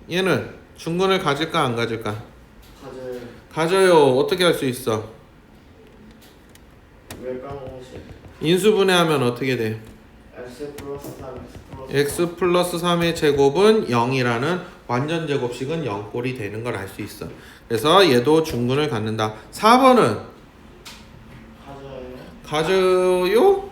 [SPEAKER 1] 얘는 중근을 가질까 안 가질까?
[SPEAKER 3] 가져요.
[SPEAKER 1] 가져요. 어떻게 할 수 있어?
[SPEAKER 3] 멸관 공식.
[SPEAKER 1] 인수분해하면 어떻게 돼?
[SPEAKER 3] x 플러스 3
[SPEAKER 1] x 플러스 3의 제곱은 0이라는 완전 제곱식은 0꼴이 되는 걸 알 수 있어. 그래서 얘도 중근을 갖는다. 4번은
[SPEAKER 3] 가져요.
[SPEAKER 1] 가져요?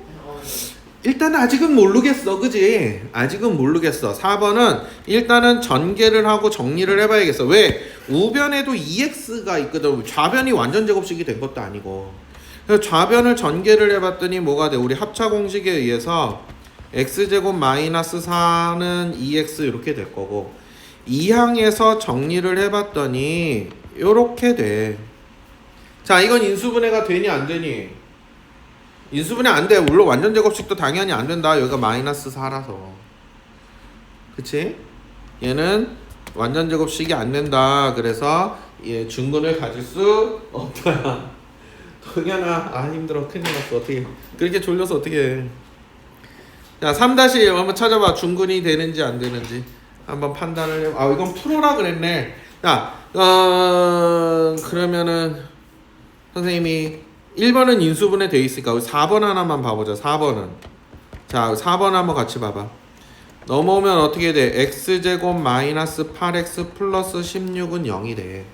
[SPEAKER 1] 일단 아직은 모르겠어. 그지? 아직은 모르겠어. 4번은 일단은 전개를 하고 정리를 해봐야겠어. 왜? 우변에도 2x가 있거든. 좌변이 완전 제곱식이 된 것도 아니고. 그래서 좌변을 전개를 해봤더니 뭐가 돼? 우리 합차 공식에 의해서 x제곱 마이너스 4는 2x 이렇게 될 거고, 이항에서 정리를 해봤더니 요렇게 돼. 자, 이건 인수분해가 되니 안 되니? 인수분해 안 돼. 물론 완전 제곱식도 당연히 안 된다. 여기가 마이너스 4라서. 그치? 얘는 완전 제곱식이 안 된다. 그래서 얘 중근을 가질 수 없다. 동현아, 힘들어. 큰일 났어. 어떻게 그렇게 졸려서 어떻게 해. 자, 3-1 한번 찾아봐. 중근이 되는지 안 되는지 한번 판단을 해. 이건 프로라 그랬네. 자, 그러면은 선생님이 1번은 인수분해 돼 있으니까 4번 하나만 봐보자. 4번은 자, 4번 한번 같이 봐봐. 넘어오면 어떻게 돼? x제곱 마이너스 8x 플러스 16은 0이 돼.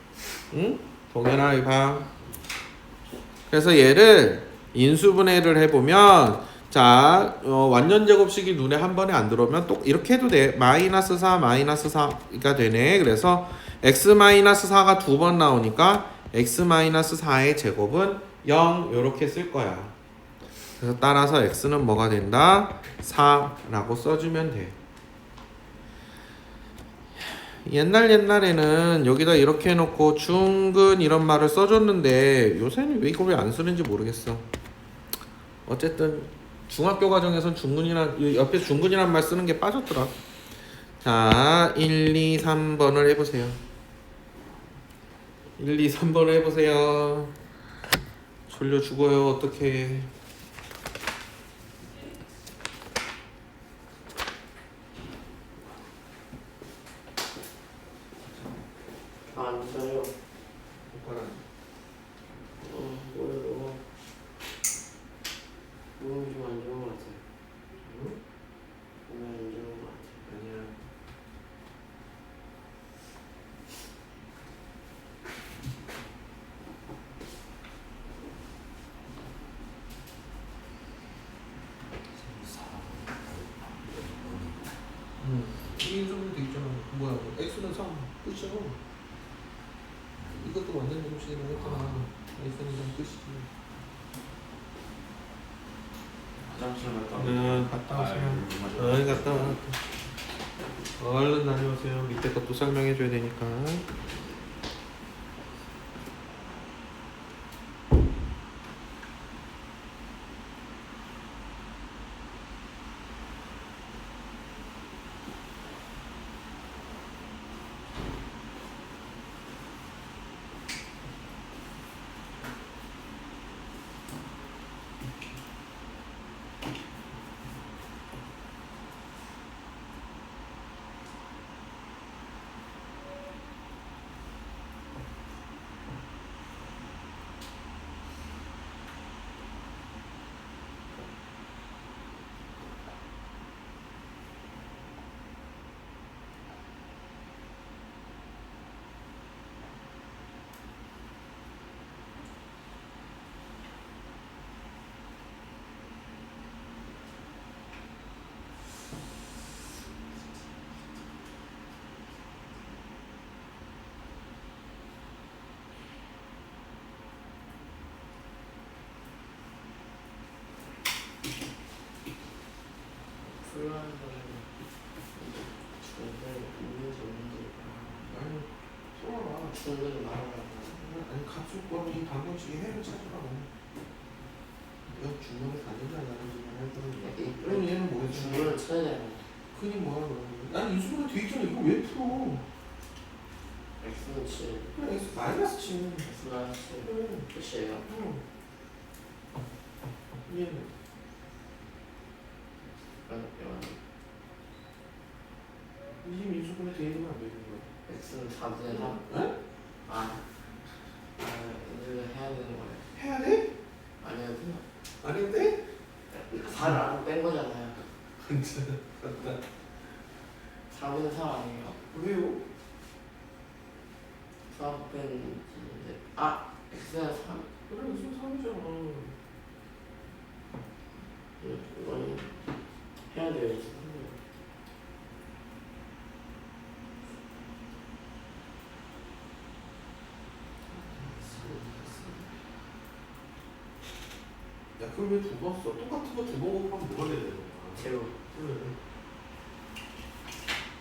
[SPEAKER 1] 응? 동현아, 이거 봐. 그래서 얘를 인수분해를 해보면, 자, 완전 제곱식이 눈에 한 번에 안 들어오면 또 이렇게 해도 돼. 마이너스 4 마이너스 4가 되네. 그래서 x 마이너스 4가 두 번 나오니까 x 마이너스 4의 제곱은 0 요렇게 쓸 거야. 그래서 따라서 x는 뭐가 된다? 4라고 써주면 돼. 옛날에는 여기다 이렇게 해놓고 중근 이런 말을 써줬는데 요새는 왜 이걸 왜 안 쓰는지 모르겠어. 어쨌든 중학교 과정에선 중근이란, 옆에 중근이란 말 쓰는 게 빠졌더라. 자, 1, 2, 3번을 해보세요. 1, 2, 3번을 해보세요. 졸려 죽어요. 어떡해.
[SPEAKER 3] 안 써요. 뭐예요? 몸이 좀 안 좋은 것 같아요.
[SPEAKER 1] 응?
[SPEAKER 3] 몸이 안 좋은 것 같아요.
[SPEAKER 1] 아니야. 인수분해 돼 있잖아. 뭐야? x는 3 끝이야. 이것도 완전 제곱식이라고 했잖아. x는 3 끝이지.
[SPEAKER 2] 화장실 갔다
[SPEAKER 1] 갔다 오세요. 갔다 와. 얼른 다녀오세요. 밑에 것도 설명해줘야 되니까.
[SPEAKER 3] X는 말하면
[SPEAKER 1] 아니 값을 구하면 이 방정식의 해를 찾으라고. 이거 중문을 가진다 안 가진다 할 거는 그럼 얘는 뭐야?
[SPEAKER 3] 중문을 쳐야 되는
[SPEAKER 1] 흔히 뭐야 그러면? 아니 인수분해 돼 있잖아. 이거 왜 풀어?
[SPEAKER 3] X는 7
[SPEAKER 1] 그래 X 마이너스 7.
[SPEAKER 3] X는 7 끝이에요.
[SPEAKER 1] 얘는 이 인수분해 돼 있는 거안 되는 거야?
[SPEAKER 3] X는 4분의 3
[SPEAKER 1] 응?
[SPEAKER 3] 이제 해야 되는 거예요.
[SPEAKER 1] 해야 돼?
[SPEAKER 3] 안 해도 돼요.
[SPEAKER 1] 안 해도 돼?
[SPEAKER 3] 4를 안 뺀 거잖아요.
[SPEAKER 1] 진짜
[SPEAKER 3] 4분의 3 아니에요?
[SPEAKER 1] 왜요?
[SPEAKER 3] 4 뺀 X는 3
[SPEAKER 1] 그래 무슨 3이잖아.
[SPEAKER 3] 이거는 해야 돼요.
[SPEAKER 1] 야 그걸 왜 두 번 써? 똑같은 거 두 번 곱하면 뭐가 돼야 되는 거야?
[SPEAKER 3] 제로
[SPEAKER 1] 그래.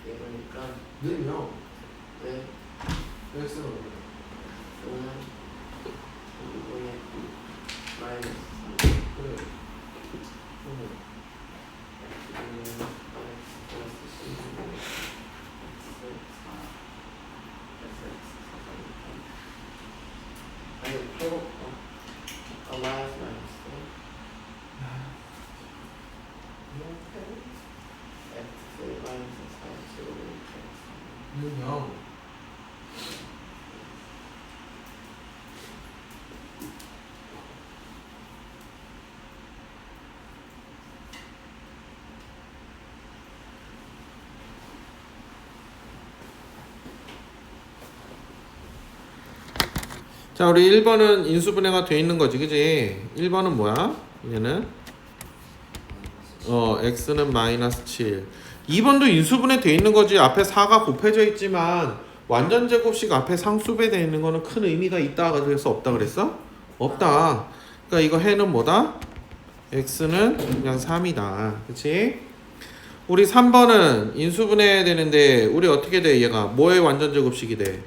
[SPEAKER 3] 이거니까
[SPEAKER 1] 는요?
[SPEAKER 3] 네
[SPEAKER 1] x는 얼마야?
[SPEAKER 3] 오늘 이거에 마이너스
[SPEAKER 1] 그래. 그러면 는요? 자 우리 1번은 인수분해가 돼 있는 거지 그지? 1번은 뭐야? 얘는 x는 마이너스 7 2번도 인수분해 돼 있는 거지. 앞에 4가 곱해져 있지만 완전 제곱식 앞에 상수배 돼 있는 거는 큰 의미가 있다 그래서 없다 그랬어? 없다. 그러니까 이거 해는 뭐다? x는 그냥 3이다 그치? 우리 3번은 인수분해 되는데 우리 어떻게 돼? 얘가 뭐의 완전 제곱식이 돼?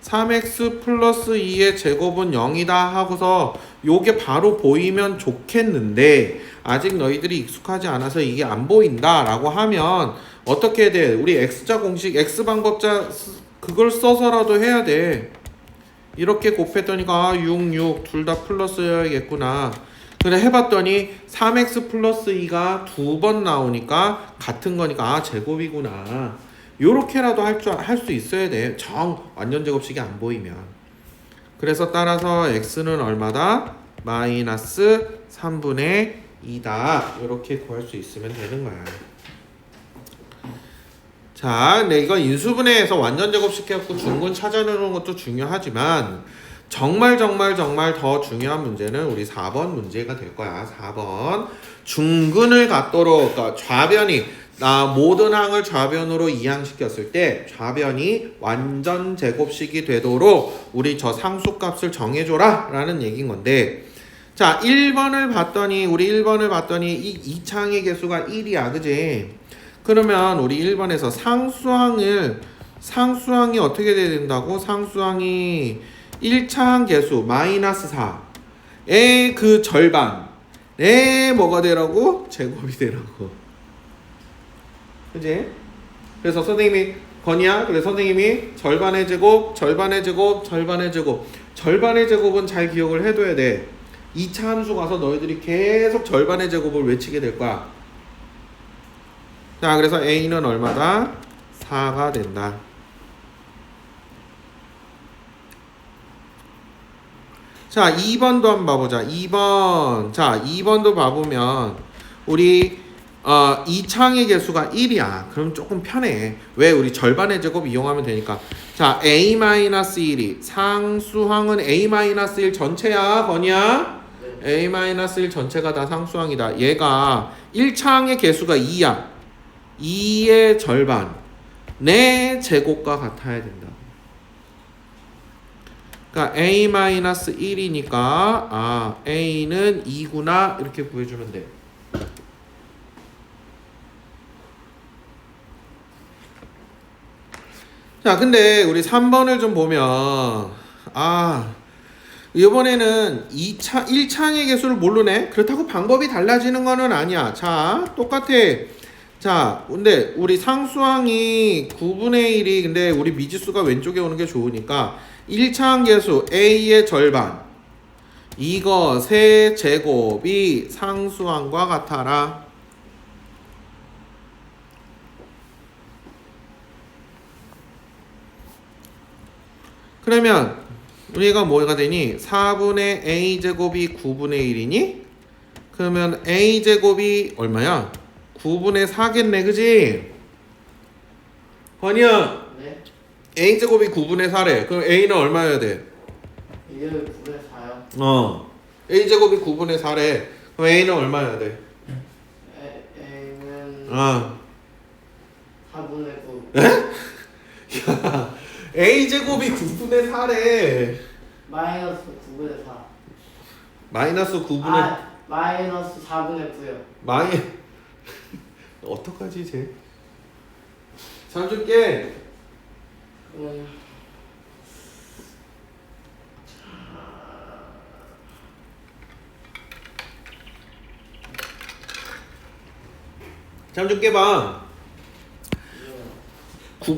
[SPEAKER 1] 3x 플러스 2의 제곱은 0이다 하고서 요게 바로 보이면 좋겠는데 아직 너희들이 익숙하지 않아서 이게 안 보인다 라고 하면 어떻게 돼? 우리 x자 공식 x방법자 그걸 써서라도 해야 돼. 이렇게 곱했더니까 6 둘 다 플러스여야겠구나. 그래 해봤더니 3x 플러스 2가 두 번 나오니까 같은 거니까 제곱이구나. 요렇게라도 할 수 있어야 돼. 완전 제곱식이 안 보이면. 그래서 따라서 x는 얼마다? 마이너스 3분의 2다. 요렇게 구할 수 있으면 되는 거야. 자, 근데 이거 인수분해에서 완전 제곱식 해갖고 중근 찾아내는 것도 중요하지만 정말 더 중요한 문제는 우리 4번 문제가 될 거야. 4번 중근을 갖도록 그러니까 좌변이 모든 항을 좌변으로 이항시켰을 때 좌변이 완전 제곱식이 되도록 우리 저 상수값을 정해줘라 라는 얘기인 건데 자 1번을 봤더니 이 2창의 개수가 1이야 그지? 그러면 우리 1번에서 상수항이 어떻게 돼야 된다고? 상수항이 1차항 개수 마이너스 4의 그 절반에 뭐가 되라고? 제곱이 되라고. 그지? 그래서 선생님이 건이야. 그래서 선생님이 절반의 제곱은 잘 기억을 해둬야 돼. 2차 함수 가서 너희들이 계속 절반의 제곱을 외치게 될 거야. 자, 그래서 a는 얼마다? 4가 된다. 자, 2번도 한번 봐보자. 2번. 자, 2번도 봐보면 우리 2창의 개수가 1이야. 그럼 조금 편해. 왜? 우리 절반의 제곱 이용하면 되니까. 자, a-1이 상수항은 a-1 전체야. 건이야?
[SPEAKER 3] 네.
[SPEAKER 1] a-1 전체가 다 상수항이다. 얘가 1창의 개수가 2야. 2의 절반. 내 제곱과 같아야 된다. 그러니까 a-1이니까 a는 2구나 이렇게 구해주면 돼. 자, 근데 우리 3번을 좀 보면 이번에는 1차항의 개수를 모르네. 그렇다고 방법이 달라지는 거는 아니야. 자, 똑같아. 자, 근데 우리 상수항이 9분의 1이 근데 우리 미지수가 왼쪽에 오는 게 좋으니까 1차항 개수 A의 절반 이것의 제곱이 상수항과 같아라. 그러면 우리가 뭐가 되니? 4분의 a제곱이 9분의 1이니? 그러면 a제곱이 얼마야? 9분의 4겠네, 그지? 건이야,
[SPEAKER 3] 네?
[SPEAKER 1] a제곱이 9분의 4래. 그럼 a는 얼마여야 돼?
[SPEAKER 3] 이게 9분의 4요?
[SPEAKER 1] a제곱이 9분의 4래. 그럼 a는 얼마여야 돼?
[SPEAKER 3] A는 4분의 9
[SPEAKER 1] 야, a제곱이 9분의 4래.
[SPEAKER 3] 마이너스 9분의 4
[SPEAKER 1] 마이너스 9분의
[SPEAKER 3] 마이너스 4분의 9요.
[SPEAKER 1] 어떡하지, 쟤? 잘 줄게. 잘 줄게 봐.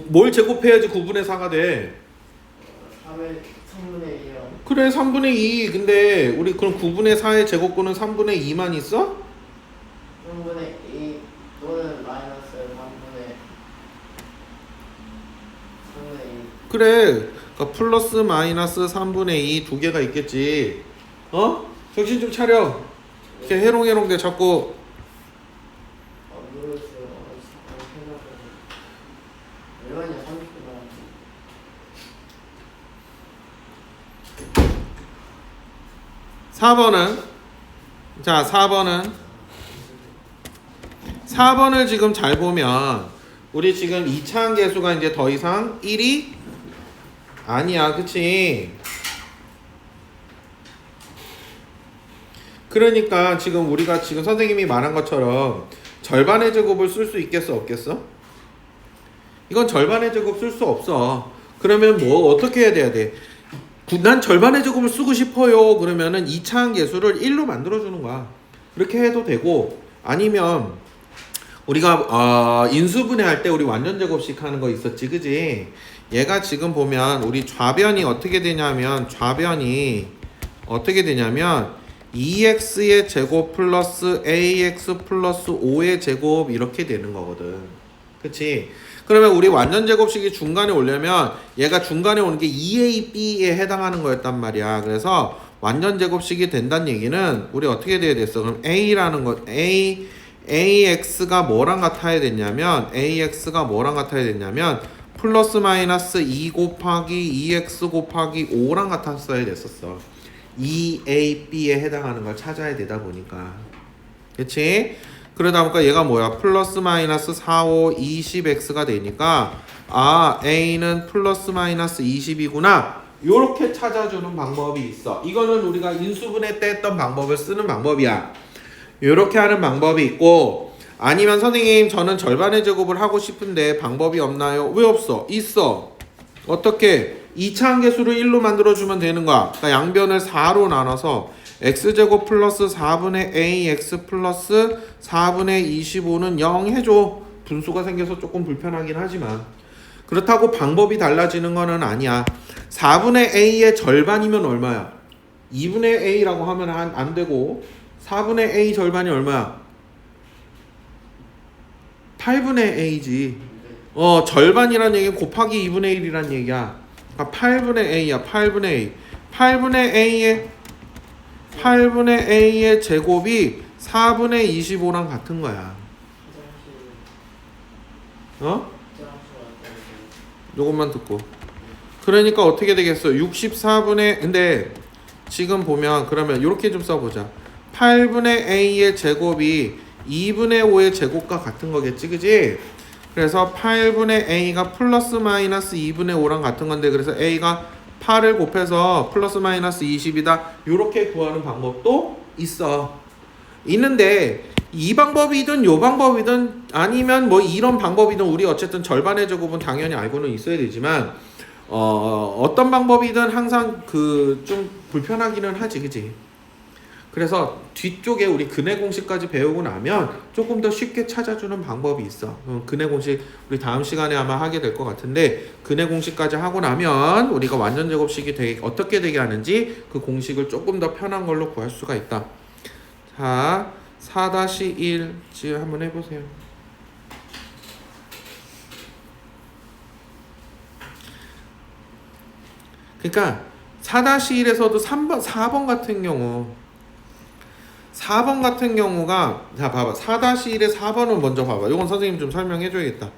[SPEAKER 1] 뭘 제곱해야지 9분의 4가 돼?
[SPEAKER 3] 3분의 2요.
[SPEAKER 1] 그래, 3분의 2. 근데 우리 그럼 9분의 4의 제곱근은 3분의 2만 있어?
[SPEAKER 3] 3분의 2 또는 마이너스 3분의 2.
[SPEAKER 1] 그래. 그러니까 플러스 마이너스 3분의 2 두 개가 있겠지. 정신 좀 차려. 이렇게 해롱해롱 자꾸.
[SPEAKER 3] 모르겠어요. 얼마냐 30분
[SPEAKER 1] 4번은 자 4번을 지금 잘 보면 우리 지금 2차항 계수가 이제 더 이상 1이 아니야, 그치? 그러니까 지금 우리가 지금 선생님이 말한 것처럼 절반의 제곱을 쓸 수 있겠어, 없겠어? 이건 절반의 제곱 쓸 수 없어. 그러면 뭐 어떻게 해야 돼? 난 절반의 제곱을 쓰고 싶어요. 그러면은 2차항 계수를 1로 만들어주는 거야. 그렇게 해도 되고, 아니면 우리가 인수분해할 때 우리 완전 제곱식 하는 거 있었지, 그지? 얘가 지금 보면 우리 좌변이 어떻게 되냐면 2x의 제곱 플러스 ax 플러스 5의 제곱 이렇게 되는 거거든. 그치? 그러면 우리 완전 제곱식이 중간에 오려면 얘가 중간에 오는 게 2ab에 해당하는 거였단 말이야. 그래서 완전 제곱식이 된다는 얘기는 우리 어떻게 돼야 됐어? 그럼 a라는 거 ax가 뭐랑 같아야 됐냐면 플러스 마이너스 2 곱하기 2x 곱하기 5랑 같았어야 됐었어. 2ab에 해당하는 걸 찾아야 되다 보니까. 그치? 그러다 보니까 얘가 뭐야? 플러스 마이너스 4, 5, 20x가 되니까 a는 플러스 마이너스 20이구나. 요렇게 찾아주는 방법이 있어. 이거는 우리가 인수분해 때 했던 방법을 쓰는 방법이야. 요렇게 하는 방법이 있고, 아니면 선생님 저는 절반의 제곱을 하고 싶은데 방법이 없나요? 왜 없어? 있어. 어떻게? 2차항 계수를 1로 만들어주면 되는 거야. 그러니까 양변을 4로 나눠서 x제곱 플러스 4분의 ax 플러스 4분의 25는 0 해줘. 분수가 생겨서 조금 불편하긴 하지만 그렇다고 방법이 달라지는 거는 아니야. 4분의 a의 절반이면 얼마야? 2분의 a라고 하면 안 되고 4분의 a 절반이 얼마야? 8분의 a지. 절반이란 얘기는 곱하기 2분의 1이란 얘기야. 그러니까 8분의 a야. 8분의 a의 제곱이 4분의 25랑 같은 거야. 요것만 듣고. 그러니까 어떻게 되겠어? 64분의 근데 지금 보면 그러면 이렇게 좀 써보자. 8분의 a의 제곱이 2분의 5의 제곱과 같은 거겠지, 그지? 그래서 8분의 a가 플러스 마이너스 2분의 5랑 같은 건데, 그래서 a가 8을 곱해서 플러스 마이너스 20이다. 이렇게 구하는 방법도 있는데 이 방법이든 요 방법이든 아니면 뭐 이런 방법이든 우리 어쨌든 절반의 제곱은 당연히 알고는 있어야 되지만 어떤 방법이든 항상 그 좀 불편하기는 하지, 그지? 그래서 뒤쪽에 우리 근해 공식까지 배우고 나면 조금 더 쉽게 찾아주는 방법이 있어. 근해 공식 우리 다음 시간에 아마 하게 될 것 같은데 근해 공식까지 하고 나면 우리가 완전 제곱식이 어떻게 되게 하는지 그 공식을 조금 더 편한 걸로 구할 수가 있다. 자, 4-1 지금 한번 해보세요. 그러니까 4-1에서도 4번 같은 경우 4번 같은 경우가 자 봐봐 4-1의 4번은 먼저 봐봐. 이건 선생님 좀 설명해 줘야겠다.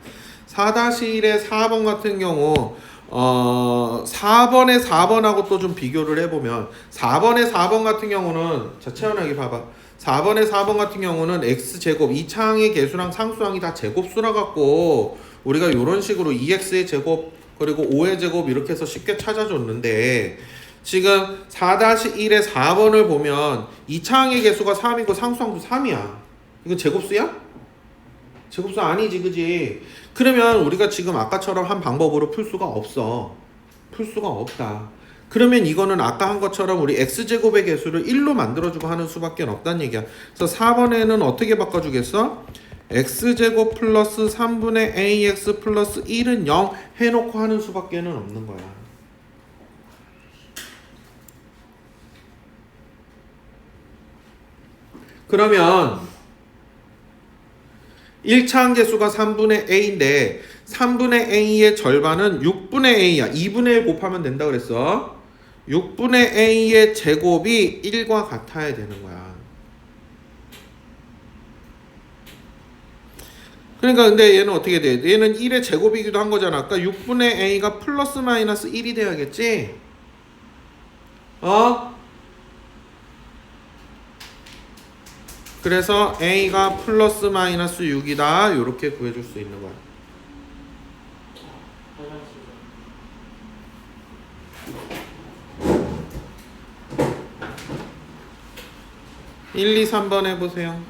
[SPEAKER 1] 4-1의 4번 같은 경우 4번의 4번하고 또 좀 비교를 해보면 4번의 4번 같은 경우는 자 채연하게 봐봐. 4번의 4번 같은 경우는 x제곱 이 차항의 개수랑 상수항이 다 제곱수라 갖고 우리가 이런 식으로 2x의 제곱 그리고 5의 제곱 이렇게 해서 쉽게 찾아줬는데 지금 4-1의 4번을 보면 이 차항의 개수가 3이고 상수항도 3이야. 이건 제곱수야? 제곱수 아니지, 그지? 그러면 우리가 지금 아까처럼 한 방법으로 풀 수가 없어. 풀 수가 없다. 그러면 이거는 아까 한 것처럼 우리 x제곱의 개수를 1로 만들어주고 하는 수밖에 없다는 얘기야. 그래서 4번에는 어떻게 바꿔주겠어? x제곱 플러스 3분의 ax 플러스 1은 0 해놓고 하는 수밖에는 없는 거야. 그러면 1차항 개수가 3분의 a인데 3분의 a의 절반은 6분의 a야. 2분의 1 곱하면 된다 그랬어. 6분의 a의 제곱이 1과 같아야 되는 거야. 그러니까 근데 얘는 어떻게 돼? 얘는 1의 제곱이기도 한 거잖아. 아까 6분의 a가 플러스 마이너스 1이 돼야겠지? 그래서 a가 플러스 마이너스 6이다. 이렇게 구해줄 수 있는 거야. 화장실. 1, 2, 3번 해보세요.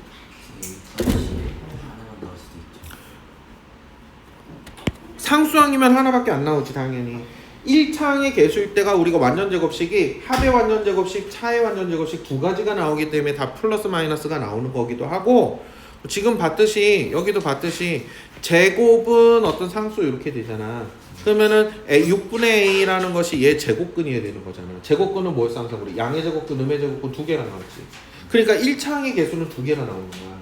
[SPEAKER 1] 상수항이면 하나밖에 안 나오지 당연히. 1차항의 개수일 때가 우리가 완전 제곱식이 합의 완전 제곱식, 차의 완전 제곱식 두 가지가 나오기 때문에 다 플러스 마이너스가 나오는 거기도 하고 지금 봤듯이 여기도 봤듯이 제곱은 어떤 상수 이렇게 되잖아. 그러면은 6분의 a라는 것이 얘 제곱근이어야 되는 거잖아. 제곱근은 뭐였어 항상 우리 양의 제곱근, 음의 제곱근 두 개가 나왔지. 그러니까 1차항의 개수는 두 개가 나오는 거야.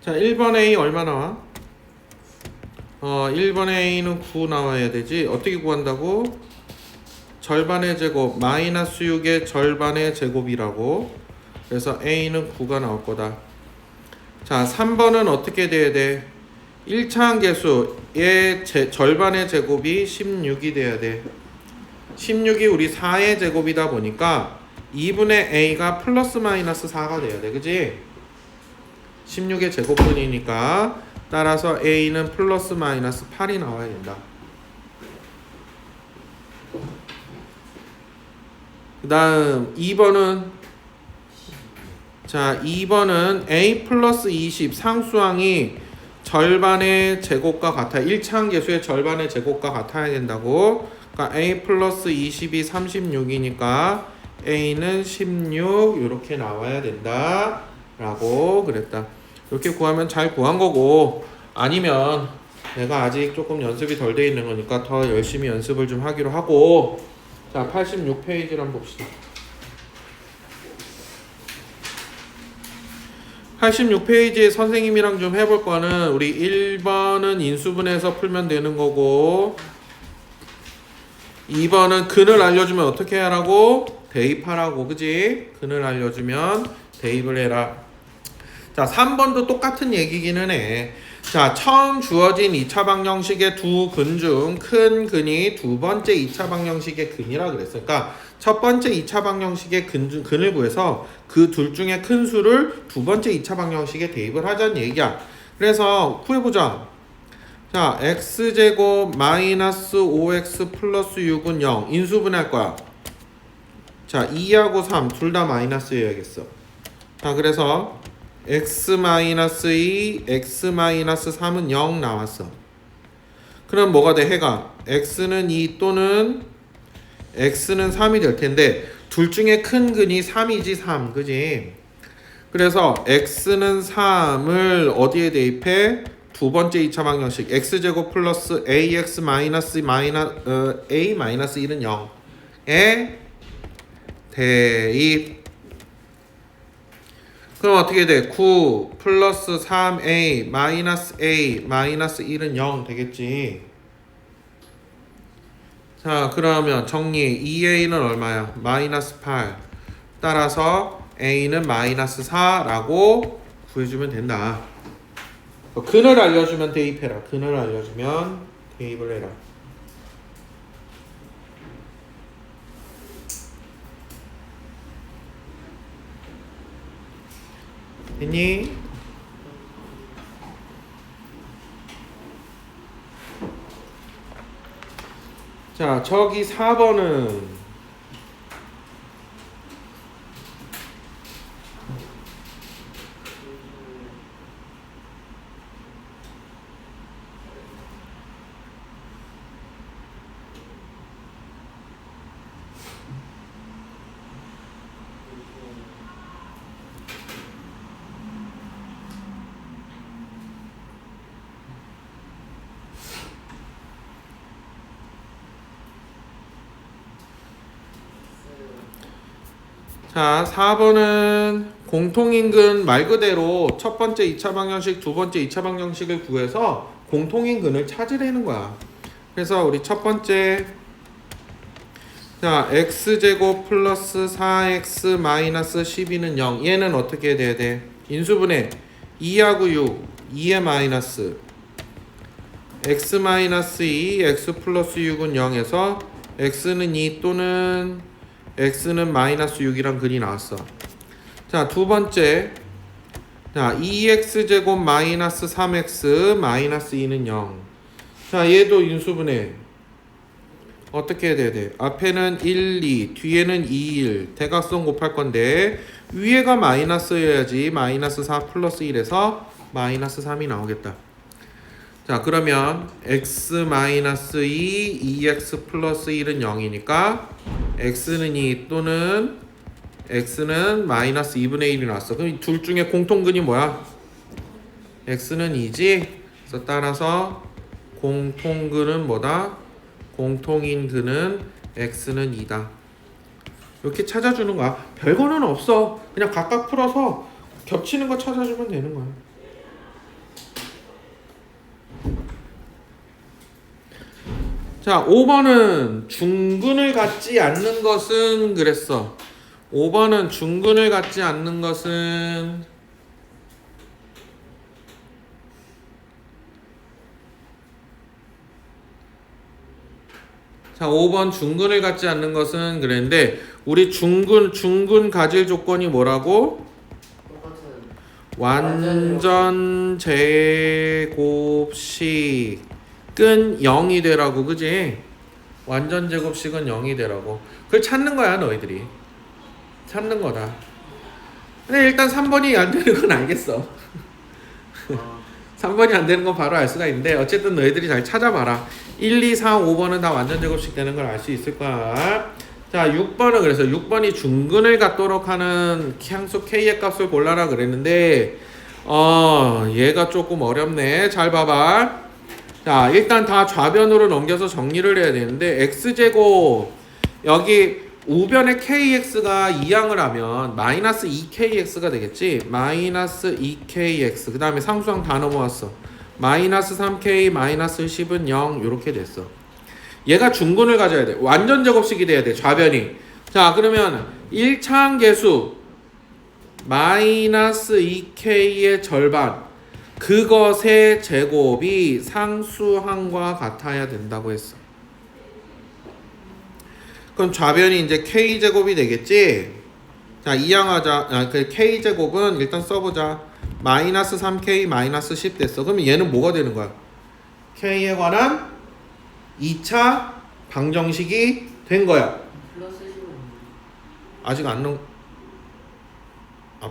[SPEAKER 1] 자, 1번 A 얼마 나와? 1번 A는 9 나와야 되지. 어떻게 구한다고? 절반의 제곱 마이너스 6의 절반의 제곱이라고. 그래서 A는 9가 나올 거다. 자, 3번은 어떻게 돼야 돼? 1차항 개수의 절반의 제곱이 16이 돼야 돼. 16이 우리 4의 제곱이다 보니까 2분의 A가 플러스 마이너스 4가 돼야 돼. 그지? 16의 제곱분이니까 따라서 A는 플러스 마이너스 8이 나와야 된다. 그 다음 2번은 자 2번은 A 플러스 20 상수항이 절반의 제곱과 같아 1차항계수의 절반의 제곱과 같아야 된다고. 그러니까 A 플러스 20이 36이니까 A는 16 이렇게 나와야 된다 라고 그랬다. 이렇게 구하면 잘 구한 거고, 아니면 내가 아직 조금 연습이 덜 돼 있는 거니까 더 열심히 연습을 좀 하기로 하고. 자 86페이지를 한번 봅시다. 86페이지에 선생님이랑 좀 해볼 거는 우리 1번은 인수분해해서 풀면 되는 거고, 2번은 근을 알려주면 어떻게 하라고? 대입하라고. 그지? 근을 알려주면 대입을 해라. 자 3번도 똑같은 얘기기는 해. 자 처음 주어진 2차 방정식의 두 근 중 큰 근이 두 번째 2차 방정식의 근이라 그랬어. 그러니까 첫 번째 2차 방정식의 근을 구해서 그 둘 중에 큰 수를 두 번째 2차 방정식에 대입을 하자는 얘기야. 그래서 구해보자. 자 x제곱 마이너스 5x 플러스 6은 0 인수분해할 거야. 자 2하고 3 둘 다 마이너스여야겠어. 자 그래서 x 마이너스 2 x 마이너스 3은 0 나왔어. 그럼 뭐가 돼? 해가 x는 2 또는 x는 3이 될 텐데 둘 중에 큰 근이 3이지 3. 그지? 그래서 x는 3을 어디에 대입해? 두 번째 2차 방정식 x제곱 플러스 ax 마이너스 a 마이너스 1은 0에 대입. 그럼 어떻게 돼? 9 플러스 3a 마이너스 a 마이너스 1은 0 되겠지. 자 그러면 정리 2a는 얼마야? 마이너스 8. 따라서 a는 마이너스 4라고 구해주면 된다. 근을 알려주면 대입해라. 근을 알려주면 대입을 해라. 됐니? 자 저기 4번은 자 4번은 공통인근 말 그대로 첫 번째 2차 방정식 두 번째 2차 방정식을 구해서 공통인근을 찾으라는 거야. 그래서 우리 첫 번째 자 x제곱 플러스 4x 마이너스 12는 0 얘는 어떻게 돼야 돼? 인수분해 2하고 6 2의 마이너스 x 마이너스 2 x 플러스 6은 0에서 x는 2 또는 x는 마이너스 6이란 근이 나왔어. 자 두 번째 자 2x제곱 마이너스 3x 마이너스 2는 0. 자 얘도 인수분해 어떻게 해야 돼? 앞에는 1, 2 뒤에는 2, 1 대각선 곱할 건데 위에가 마이너스여야지 마이너스 4 플러스 1에서 마이너스 3이 나오겠다. 자 그러면 x 마이너스 2 2x 플러스 1은 0이니까 x는 2 또는 x는 마이너스 2분의 1이 나왔어. 그럼 둘 중에 공통근이 뭐야? x는 2지. 그래서 따라서 공통근은 뭐다? 공통인 근은 x는 2다. 이렇게 찾아주는 거야. 별거는 없어. 그냥 각각 풀어서 겹치는 거 찾아주면 되는 거야. 자 5번은 중근을 갖지 않는 것은 그랬어. 5번은 중근을 갖지 않는 것은 자 5번 중근을 갖지 않는 것은 그랬는데 우리 중근 가질 조건이 뭐라고?
[SPEAKER 3] 똑같은
[SPEAKER 1] 완전 제곱식은 0이 되라고, 그지? 완전 제곱식은 0이 되라고. 그걸 찾는 거야, 너희들이. 찾는 거다. 근데 일단 3번이 안 되는 건 알겠어. 3번이 안 되는 건 바로 알 수가 있는데, 어쨌든 너희들이 잘 찾아봐라. 1, 2, 4, 5번은 다 완전 제곱식 되는 걸 알 수 있을 거야. 자, 6번은 그래서 6번이 중근을 갖도록 하는 향수 K의 값을 골라라 그랬는데, 얘가 조금 어렵네. 잘 봐봐. 자, 일단 다 좌변으로 넘겨서 정리를 해야 되는데, x제곱, 여기 우변에 kx가 2항을 하면 마이너스 2kx가 되겠지. 마이너스 2kx, 그 다음에 상수항 다 넘어왔어. 마이너스 3k 마이너스 10은 0 이렇게 됐어. 얘가 중근을 가져야 돼. 완전 제곱식이 돼야 돼, 좌변이. 자, 그러면 1차항 계수 마이너스 2k의 절반, 그것의 제곱이 상수항과 같아야 된다고 했어. 그럼 좌변이 이제 k제곱이 되겠지. 자, 이항하자. 그 k제곱은 일단 써보자. 마이너스 3k 마이너스 10 됐어. 그러면 얘는 뭐가 되는 거야? k에 관한 2차 방정식이 된 거야.
[SPEAKER 3] 플러스 10은
[SPEAKER 1] 아직 안 넣...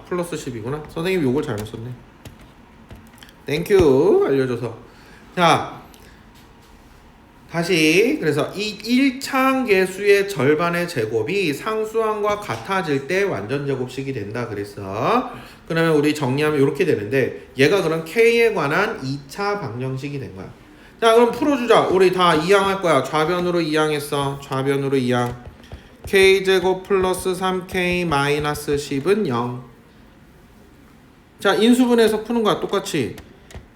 [SPEAKER 1] 플러스 10이구나. 선생님이 요걸 잘못 썼네. 땡큐 알려줘서. 자, 다시. 그래서 이 1차항 계수의 절반의 제곱이 상수항과 같아질 때 완전 제곱식이 된다 그랬어. 그러면 우리 정리하면 이렇게 되는데, 얘가 그럼 k에 관한 2차 방정식이 된 거야. 자, 그럼 풀어주자. 우리 다 이항할 거야. 좌변으로 이항했어. 좌변으로 이항. k제곱 플러스 3k 마이너스 10은 0. 자, 인수분해서 푸는 거야. 똑같이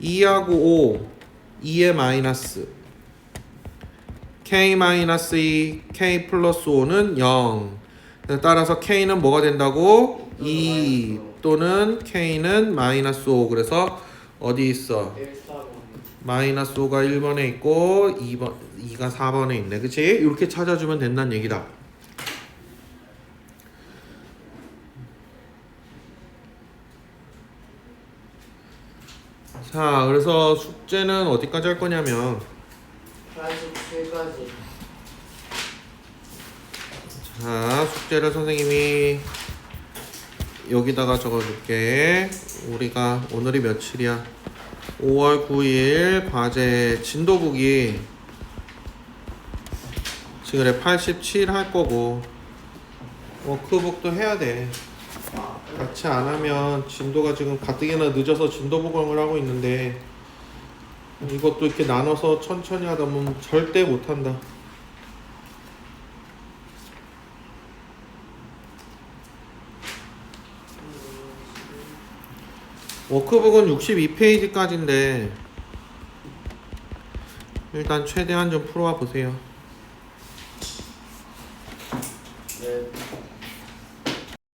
[SPEAKER 1] 2하고 5, 2의 마이너스 k 마이너스 2, k 플러스 5는 0. 따라서 k는 뭐가 된다고? 2 또는 k는 마이너스 5. 그래서 어디 있어?
[SPEAKER 3] 1사번
[SPEAKER 1] 마이너스 5가 1번에 있고 2가 4번에 있네. 그치? 이렇게 찾아주면 된다는 얘기다. 자, 그래서 숙제는 어디까지 할 거냐면,
[SPEAKER 3] 87까지.
[SPEAKER 1] 자, 숙제를 선생님이 여기다가 적어줄게. 우리가 오늘이 며칠이야? 5월 9일 과제 진도북이 지금 87 할 거고, 워크북도 해야 돼. 같이 안 하면 진도가 지금 가뜩이나 늦어서 진도 보강을 하고 있는데, 이것도 이렇게 나눠서 천천히 하다 보면 절대 못 한다. 워크북은 62페이지까지인데 일단 최대한 좀 풀어와 보세요.
[SPEAKER 3] 네.